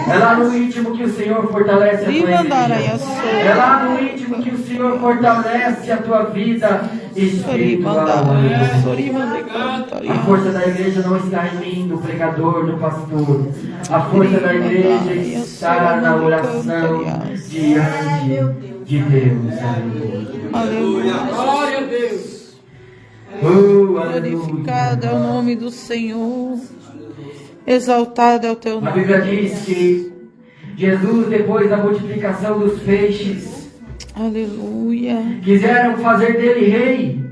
S1: É lá no íntimo que o Senhor fortalece a tua igreja. É lá no íntimo que o Senhor fortalece a tua vida espiritual. A força da igreja não está em mim, no pregador, no pastor. A força da igreja está na oração diante de Deus.
S4: Aleluia.
S2: Glória a Deus.
S4: Glorificado é o nome do Senhor. Exaltado é o teu
S1: A
S4: nome.
S1: Bíblia diz que Jesus, depois da multiplicação dos peixes,
S4: Aleluia.
S1: quiseram fazer dele rei.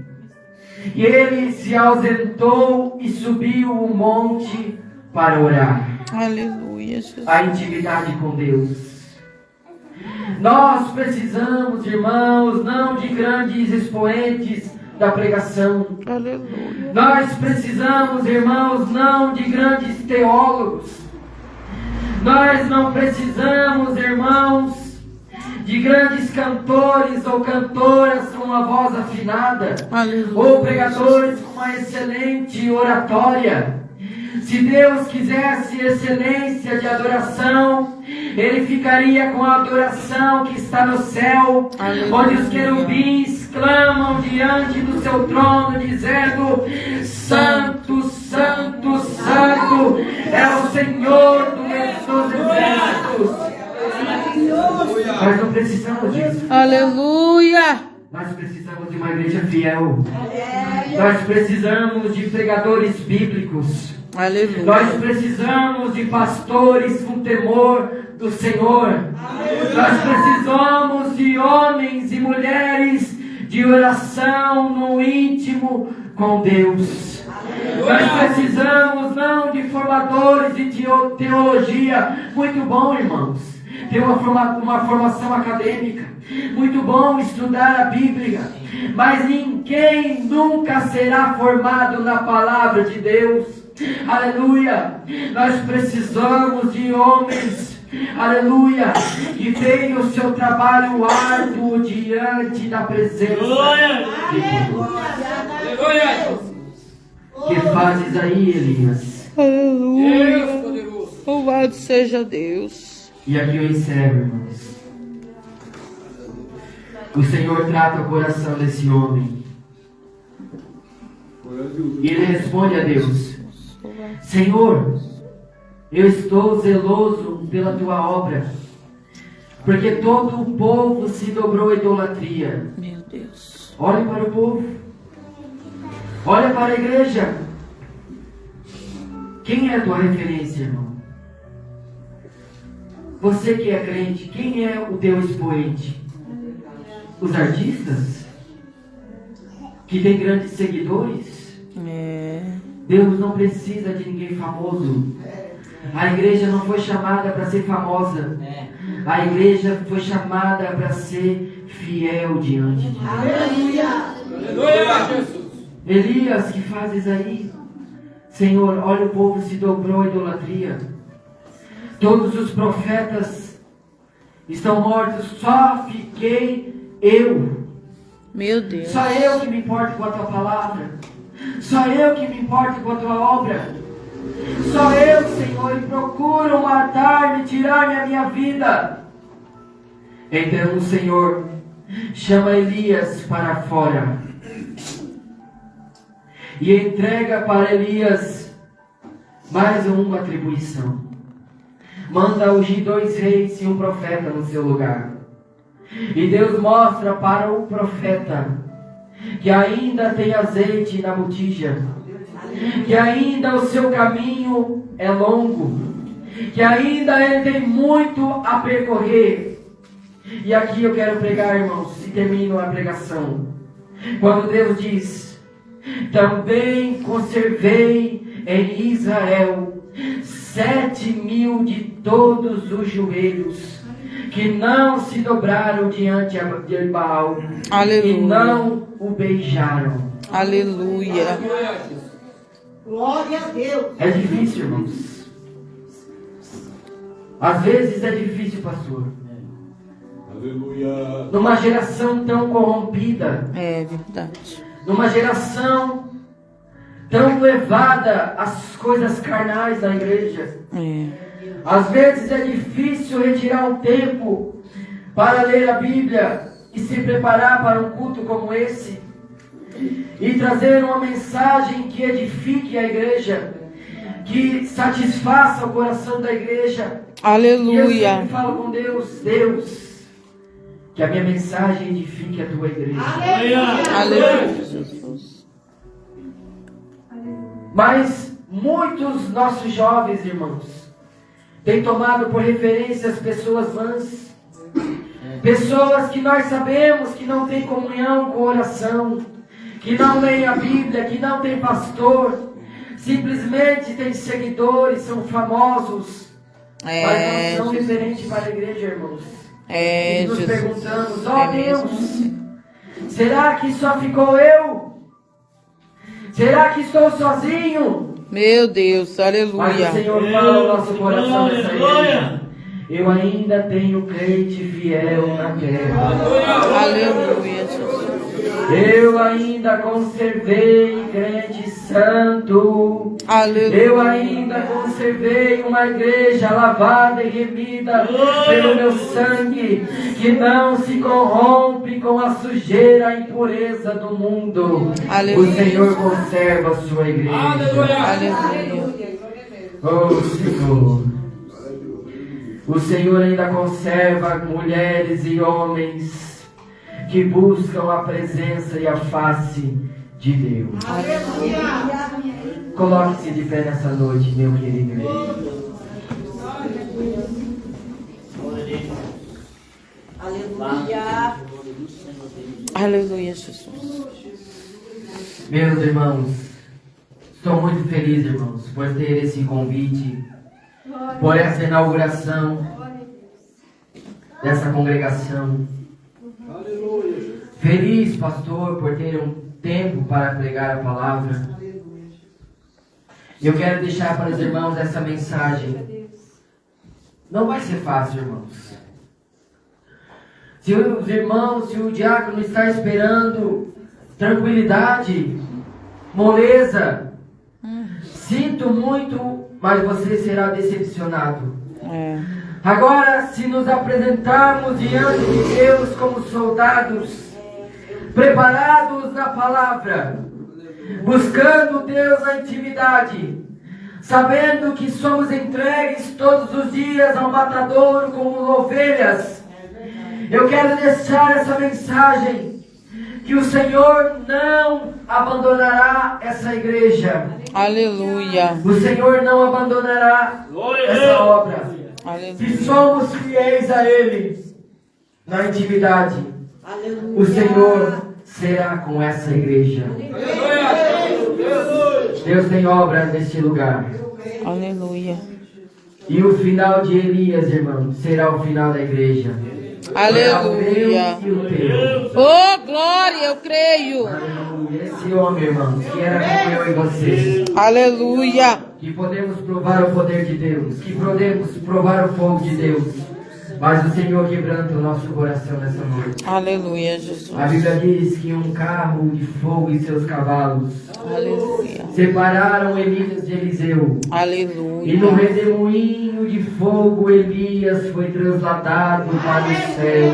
S1: E ele se ausentou e subiu o monte para orar.
S4: Aleluia, Jesus.
S1: A intimidade com Deus. Nós precisamos, irmãos, não de grandes expoentes da pregação.
S4: Aleluia.
S1: Nós precisamos, irmãos, não de grandes teólogos. Nós não precisamos, irmãos, de grandes cantores ou cantoras com uma voz afinada.
S4: Aleluia.
S1: Ou pregadores com uma excelente oratória. Se Deus quisesse excelência de adoração, Ele ficaria com a adoração que está no céu,
S4: Aleluia.
S1: onde os querubins clamam diante do seu trono, dizendo: Santo, Santo, Santo é o Senhor dos exércitos. Nós não precisamos disso.
S4: Aleluia.
S1: Nós precisamos de uma igreja fiel. Nós precisamos de pregadores bíblicos.
S4: Aleluia.
S1: Nós precisamos de pastores com temor do Senhor. Nós precisamos de homens e mulheres de oração no íntimo com Deus. Nós precisamos não de formadores de teologia. Muito bom, irmãos, ter uma formação acadêmica. Muito bom estudar a Bíblia. Mas ninguém nunca será formado na palavra de Deus. Aleluia. Nós precisamos de homens, aleluia, que tenham o seu trabalho árduo diante da presença de Deus. Que fazes aí, Elias?
S4: Aleluia.
S2: Deus poderoso.
S4: Louvado seja Deus.
S1: E aqui eu encerro, irmãos. O Senhor trata o coração desse homem. E ele responde a Deus: Senhor, eu estou zeloso pela tua obra, porque todo o povo se dobrou à idolatria.
S4: Meu Deus.
S1: Olha para o povo. Olha para a igreja. Quem é a tua referência, irmão? Você que é crente, quem é o teu expoente? Os artistas? Que tem grandes seguidores? Deus não precisa de ninguém famoso. A igreja não foi chamada para ser famosa. A igreja foi chamada para ser fiel diante de Deus.
S2: Aleluia, Jesus.
S1: Elias, que fazes aí? Senhor, olha, o povo se dobrou à idolatria. Todos os profetas estão mortos, só fiquei eu.
S4: Meu Deus.
S1: Só eu que me importo com a tua palavra. Só eu que me importo com a tua obra. Só eu, Senhor, e procuram matar-me, tirar-me a minha vida. Então o Senhor chama Elias para fora e entrega para Elias mais uma atribuição. Manda ungir 2 reis e um profeta no seu lugar. E Deus mostra para o profeta que ainda tem azeite na botija, que ainda o seu caminho é longo, que ainda ele tem muito a percorrer. E aqui eu quero pregar, irmãos, e termino a pregação. Quando Deus diz: também conservei em Israel 7.000 de todos os joelhos, que não se dobraram diante de Baal.
S4: Aleluia.
S1: E não o beijaram.
S4: Aleluia.
S5: Glória a Deus.
S1: É difícil, irmãos. Às vezes é difícil, pastor.
S6: Aleluia.
S1: Numa geração tão corrompida,
S4: É verdade.
S1: numa geração tão levada às coisas carnais da igreja, às vezes é difícil retirar um tempo para ler a Bíblia e se preparar para um culto como esse e trazer uma mensagem que edifique a igreja, que satisfaça o coração da igreja. E eu
S4: Aleluia.
S1: sempre falo com Deus: Deus, que a minha mensagem edifique a tua igreja.
S4: Aleluia, Jesus.
S1: Mas muitos nossos jovens, irmãos, têm tomado por referência as pessoas vãs, pessoas que nós sabemos que não têm comunhão com oração, que não leem a Bíblia, que não tem pastor, simplesmente tem seguidores, são famosos, mas não são referentes para a igreja, irmãos. E nos perguntamos, Deus, será que só ficou eu? Será que estou sozinho?
S4: Meu Deus, aleluia.
S1: Mas o Senhor fala no nosso coração nessa igreja. Eu ainda tenho crente fiel na terra.
S4: Aleluia, Jesus.
S1: Eu ainda conservei crente santo.
S4: Aleluia.
S1: Eu ainda conservei uma igreja lavada e remida pelo meu sangue, que não se corrompe com a sujeira e impureza do mundo.
S4: Aleluia.
S1: O Senhor conserva a sua igreja.
S4: Aleluia.
S1: Oh, Senhor. O Senhor ainda conserva mulheres e homens que buscam a presença e a face de Deus. Coloque-se de pé nessa noite, meu querido igreja.
S5: Aleluia.
S4: Aleluia, Jesus.
S1: Meus irmãos, estou muito feliz, irmãos, por ter esse convite, por essa inauguração dessa congregação. Feliz, pastor, por ter um tempo para pregar a palavra. Eu quero deixar para os irmãos essa mensagem. Não vai ser fácil, irmãos. Se os irmãos, se o diácono está esperando tranquilidade, moleza, sinto muito, mas você será decepcionado. Agora, se nos apresentarmos diante de Deus como soldados, preparados na palavra, buscando Deus na intimidade, sabendo que somos entregues todos os dias ao matadouro como ovelhas, eu quero deixar essa mensagem, que o Senhor não abandonará essa igreja.
S4: Aleluia.
S1: O Senhor não abandonará essa obra.
S4: Aleluia.
S1: Se somos fiéis a Ele na intimidade,
S5: Aleluia.
S1: o Senhor será com essa igreja. Deus tem obra neste lugar.
S4: Aleluia.
S1: E o final de Elias, irmão, será o final da igreja.
S4: Aleluia.
S1: Será o meu e o teu.
S4: Oh, glória, eu creio.
S1: Aleluia. Esse homem, irmão, que era como eu e você,
S4: Aleluia.
S1: que podemos provar o poder de Deus, que podemos provar o fogo de Deus, mas o Senhor quebranta o nosso coração nessa noite.
S4: Aleluia, Jesus.
S1: A Bíblia diz que um carro de fogo e seus cavalos
S4: Aleluia.
S1: separaram Elias de Eliseu. E no
S4: Aleluia.
S1: redemoinho de fogo Elias foi trasladado para o céu.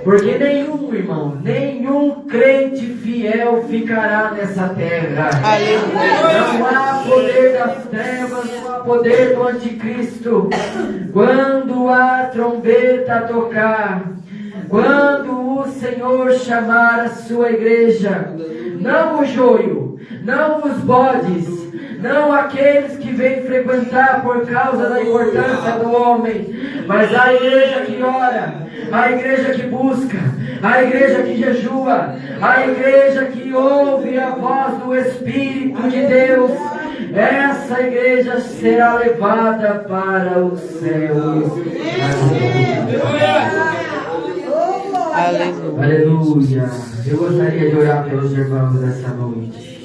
S1: Porque nenhum, irmão, nenhum crente fiel ficará nessa terra.
S4: Aleluia.
S1: Não há poder das trevas, não há poder do anticristo. Quando a trombeta tocar, quando o Senhor chamar a sua igreja, não o joio, não os bodes, não aqueles que vêm frequentar por causa da importância do homem, mas a igreja que ora, a igreja que busca, a igreja que jejua, a igreja que ouve a voz do Espírito de Deus, essa igreja será levada para o céu.
S4: Aleluia.
S1: Aleluia. Eu gostaria de orar pelos irmãos nessa noite.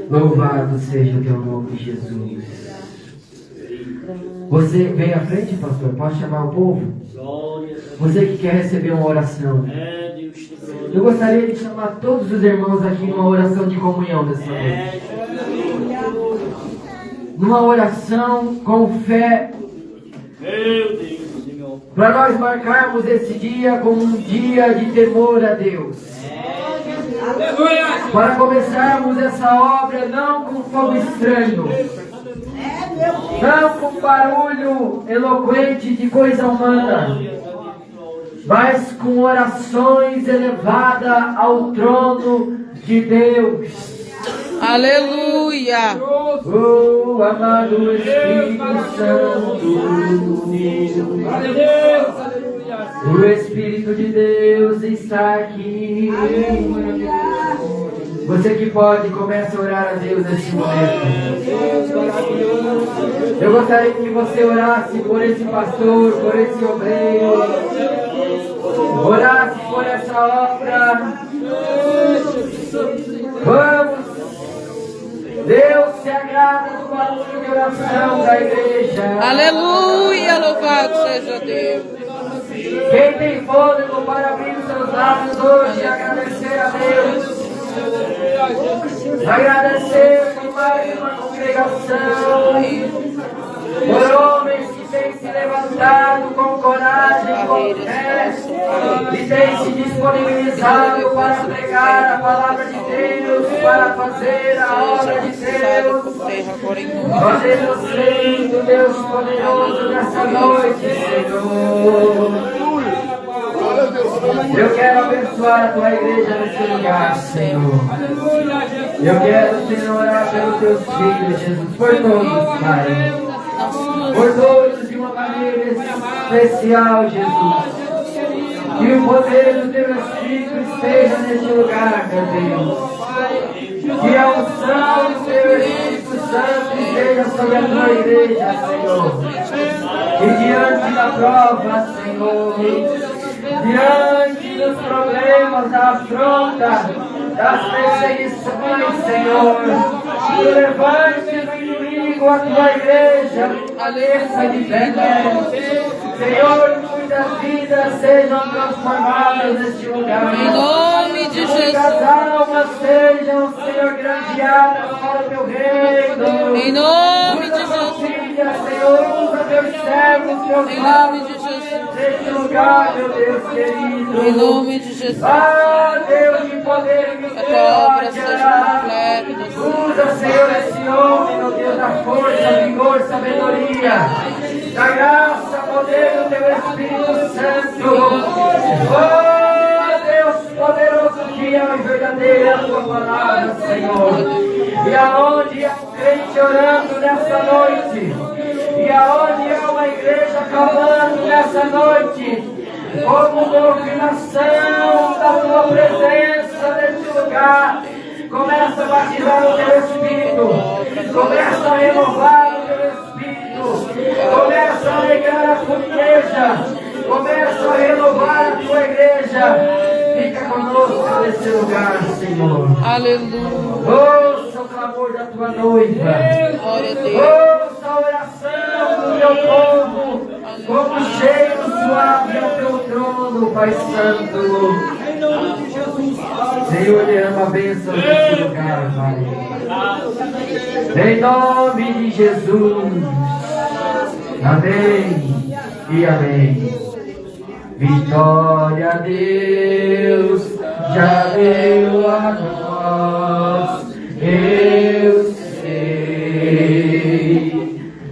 S1: Louvado seja o teu nome, Jesus. Você vem à frente, pastor, pode chamar o povo? Você que quer receber uma oração. Eu gostaria de chamar todos os irmãos aqui numa oração de comunhão nessa noite. Numa oração com fé. Para nós marcarmos esse dia como um dia de temor a Deus. Para começarmos essa obra não com fogo estranho, não com barulho eloquente de coisa humana, mas com orações elevadas ao trono de Deus.
S4: Aleluia.
S1: Oh, amado Espírito Santo, O Espírito de Deus está aqui. Você que pode, comece a orar a Deus nesse momento. Eu gostaria que você orasse por esse pastor, por esse obreiro. Orasse por essa obra. Vamos. Deus se agrada do barulho de oração da igreja.
S4: Aleluia, louvado seja Deus.
S1: Quem tem fôlego para abrir os seus lábios hoje e agradecer a Deus. Agradecer por mais uma congregação, por homens que têm se levantado com coragem, com fé, e têm se disponibilizado para pregar a palavra de Deus, para fazer a obra de Deus. Ó Deus Santo, Deus poderoso, nessa noite, Senhor. Eu quero abençoar a tua igreja nesse lugar, Senhor. Eu quero, Senhor, orar pelos teus filhos, Jesus, por todos, Pai. Por todos de uma maneira especial, Jesus. Que o poder do teu Espírito esteja neste lugar, meu Deus. Que a unção do teu Espírito Santo esteja sobre a tua igreja, Senhor. E diante da prova, Senhor, diante dos problemas, da afronta, das perseguições, Senhor, tu levante do inimigo a tua igreja, cabeça de fé. Senhor, muitas vidas sejam transformadas neste lugar.
S4: Em nome de Jesus.
S1: Muitas almas sejam, Senhor, grandeadas para o teu reino.
S4: Em nome de
S1: Jesus.
S4: Jesus.
S1: Senhor, usa teus servos, teus
S4: Em nome de Jesus.
S1: neste lugar, meu Deus querido.
S4: Em nome de Jesus.
S1: Ah, Deus de poder e
S4: A tua obra seja completa.
S1: usa, Senhor, esse homem, meu Deus, da força, vigor, sabedoria, da graça, poder do teu Espírito Santo. Oh, Deus poderoso, fiel e verdadeiro é a tua palavra, Senhor. E aonde há um crente orando nessa noite, e aonde há uma igreja clamando nessa noite, como confirmação da tua presença neste lugar, começa a batizar o teu Espírito, começa a renovar o teu Espírito, começa a alegrar a tua igreja, começa a renovar a tua igreja. Fica conosco nesse lugar, Senhor.
S4: Aleluia.
S1: Ouça o clamor da tua noiva.
S4: Glória a Deus.
S1: Ouça a oração do teu povo, como cheiro suave ao teu trono, Pai Santo. Senhor, derrama a bênção nesse lugar, Pai. Em nome de Jesus. Amém e amém. Vitória a Deus já deu a nós, eu sei.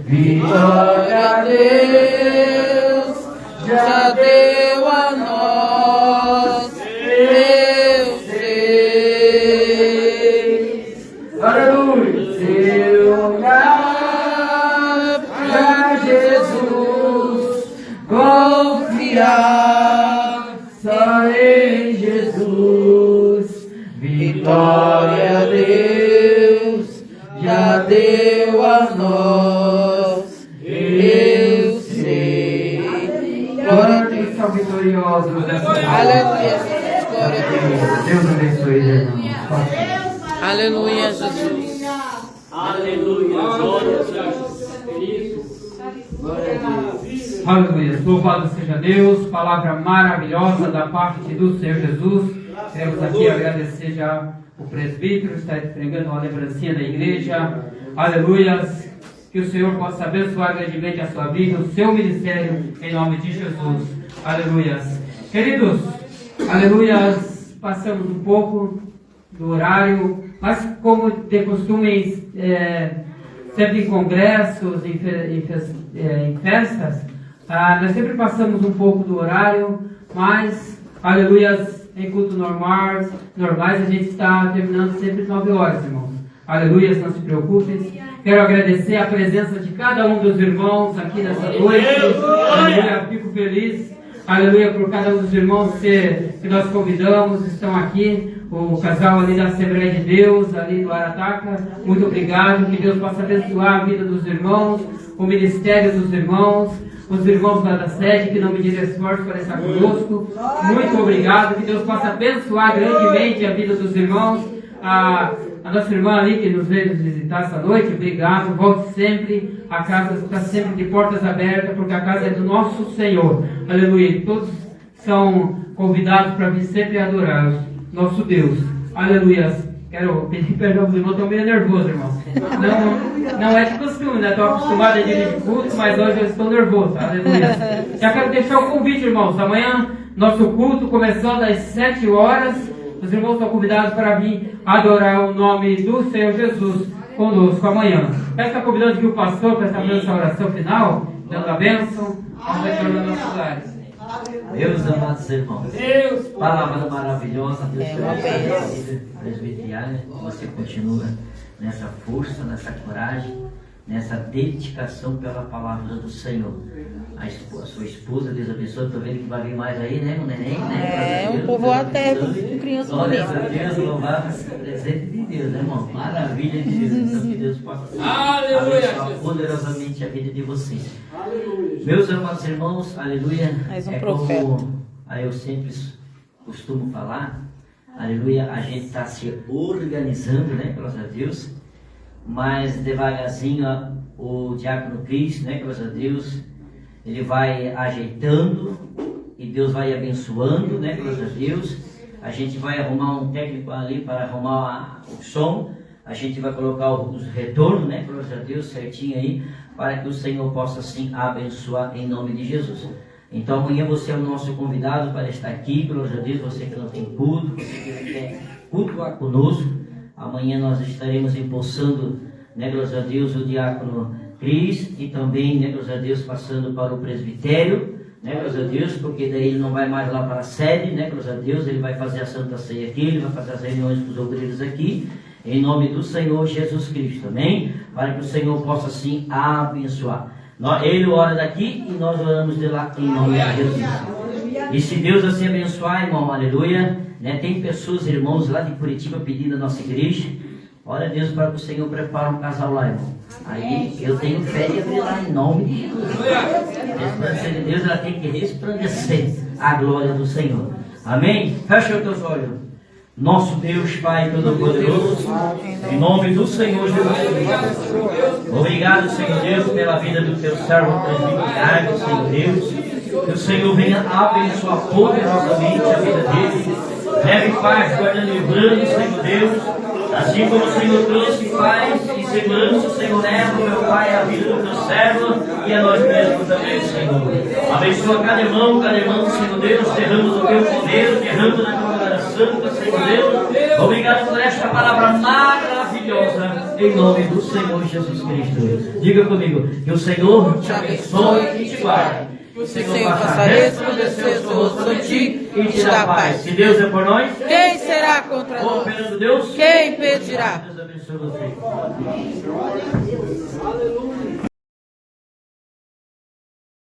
S1: Vitória a Deus já deu a nós, eu sei. Aleluia. Seu olhar pra Jesus, confiar só em Jesus. Vitória a Deus já deu a nós, eu sei. Quantos são vitoriosos nessa noite?
S4: Aleluia, Jesus. Glória a Deus.
S1: Deus abençoe, irmãos.
S4: Aleluia, Jesus.
S2: Aleluia. Glória a Deus.
S6: Aleluia. Louvado seja Deus. Palavra maravilhosa da parte do Senhor Jesus. Queremos aqui agradecer já o presbítero, está entregando uma lembrancinha da igreja. Aleluia. Que o Senhor possa abençoar grandemente a sua vida, o seu ministério, em nome de Jesus. Aleluia. Queridos, aleluia. Passamos um pouco do horário, mas como de costume, sempre em congressos, em festas, nós sempre passamos um pouco do horário, mas, aleluia, em culto normais a gente está terminando sempre às 9 horas, irmãos. Aleluia, não se preocupem. Quero agradecer a presença de cada um dos irmãos aqui nessa noite. Aleluia, fico feliz. aleluia, por cada um dos irmãos que nós convidamos, estão aqui, o casal ali da Assembleia de Deus, ali do Arataca, muito obrigado, que Deus possa abençoar a vida dos irmãos, o ministério dos irmãos, os irmãos lá da sede, que não mediram esforço para estar conosco, muito obrigado, que Deus possa abençoar grandemente a vida dos irmãos, a nossa irmã ali que nos veio nos visitar essa noite, obrigado, volte sempre, a casa está sempre de portas abertas, porque a casa é do nosso Senhor, aleluia, todos são convidados para vir sempre adorar nosso Deus, aleluia. Quero pedir perdão para os irmãos, estou meio nervoso, irmão. Não é de costume, né? Estou acostumado a dirigir culto, mas hoje eu estou nervoso, aleluia. Já quero deixar o convite, irmãos, amanhã nosso culto começando às 7 horas, os irmãos estão convidados para vir adorar o nome do Senhor Jesus conosco amanhã. Já está convidando aqui o pastor para estar fazendo essa oração final, dando a bênção, vamos retornar aos nossos lares.
S3: Meus amados irmãos, palavra maravilhosa, Deus te abençoe, presbiteriana, que você continua nessa força, nessa coragem, nessa dedicação pela palavra do Senhor. A sua esposa, Deus abençoe, estou vendo que vai vir mais aí, né? Um neném, né?
S4: Um povo até com criança
S3: bonita. Glória a Deus, louvado seja o presente de Deus, né, irmão? Maravilha de Jesus, então que Deus possa abençoar poderosamente a vida de vocês. Aleluia. Meus amados irmãos, aleluia, como eu sempre costumo falar, aleluia, a gente está se organizando, né, graças a Deus, mas devagarzinho o diácono Cris, né, graças a Deus, ele vai ajeitando e Deus vai abençoando, né, graças a Deus. A gente vai arrumar um técnico ali para arrumar o som, a gente vai colocar os retornos, né, graças a Deus, certinho aí, para que o Senhor possa assim abençoar em nome de Jesus. Então amanhã você é o nosso convidado para estar aqui, glória a Deus, você que não tem culto, você que quer cultuar conosco. Amanhã nós estaremos empossando, né, glória a Deus, o diácono Cris e também, né, glória a Deus, passando para o presbitério, né, glória a Deus, porque daí ele não vai mais lá para a sede, né, glória a Deus, ele vai fazer a Santa Ceia aqui, ele vai fazer as reuniões com os obreiros aqui, em nome do Senhor Jesus Cristo, amém? Para que o Senhor possa assim abençoar. Ele ora daqui e nós oramos de lá em nome de Jesus. E se Deus assim abençoar, irmão, aleluia, né? Tem pessoas, irmãos lá de Curitiba pedindo a nossa igreja, ora Deus para que o Senhor prepare um casal lá, irmão. Aí eu tenho fé de abrir lá em nome de Jesus. A resplandecer de Deus, ela tem que resplandecer a glória do Senhor. Amém? Fecha os teus olhos. Nosso Deus, Pai Todo-Poderoso, em nome do Senhor Jesus Cristo. Obrigado, Senhor Deus, pela vida do teu servo presbiteriano, Senhor Deus. Que o Senhor venha abençoar poderosamente a vida dele. Leve paz, guardando e livrando, Senhor Deus. Assim como o Senhor trouxe paz e segurança, o Senhor leva, meu Pai, a vida do teu servo e a nós mesmos também, Senhor. Abençoa cada irmão, Senhor Deus. Derramos o teu poder, derramos na tua glória santa, Senhor Deus. Obrigado por esta palavra maravilhosa, em nome do Senhor Jesus Cristo. Diga comigo, que o Senhor te abençoe e te guarde. Que o Senhor faça resplandecer o seu rosto sobre ti e te dá paz. Se Deus é por nós,
S4: quem será contra nós?
S3: Operando Deus,
S4: quem impedirá?
S3: Deus abençoe você.
S2: Aleluia.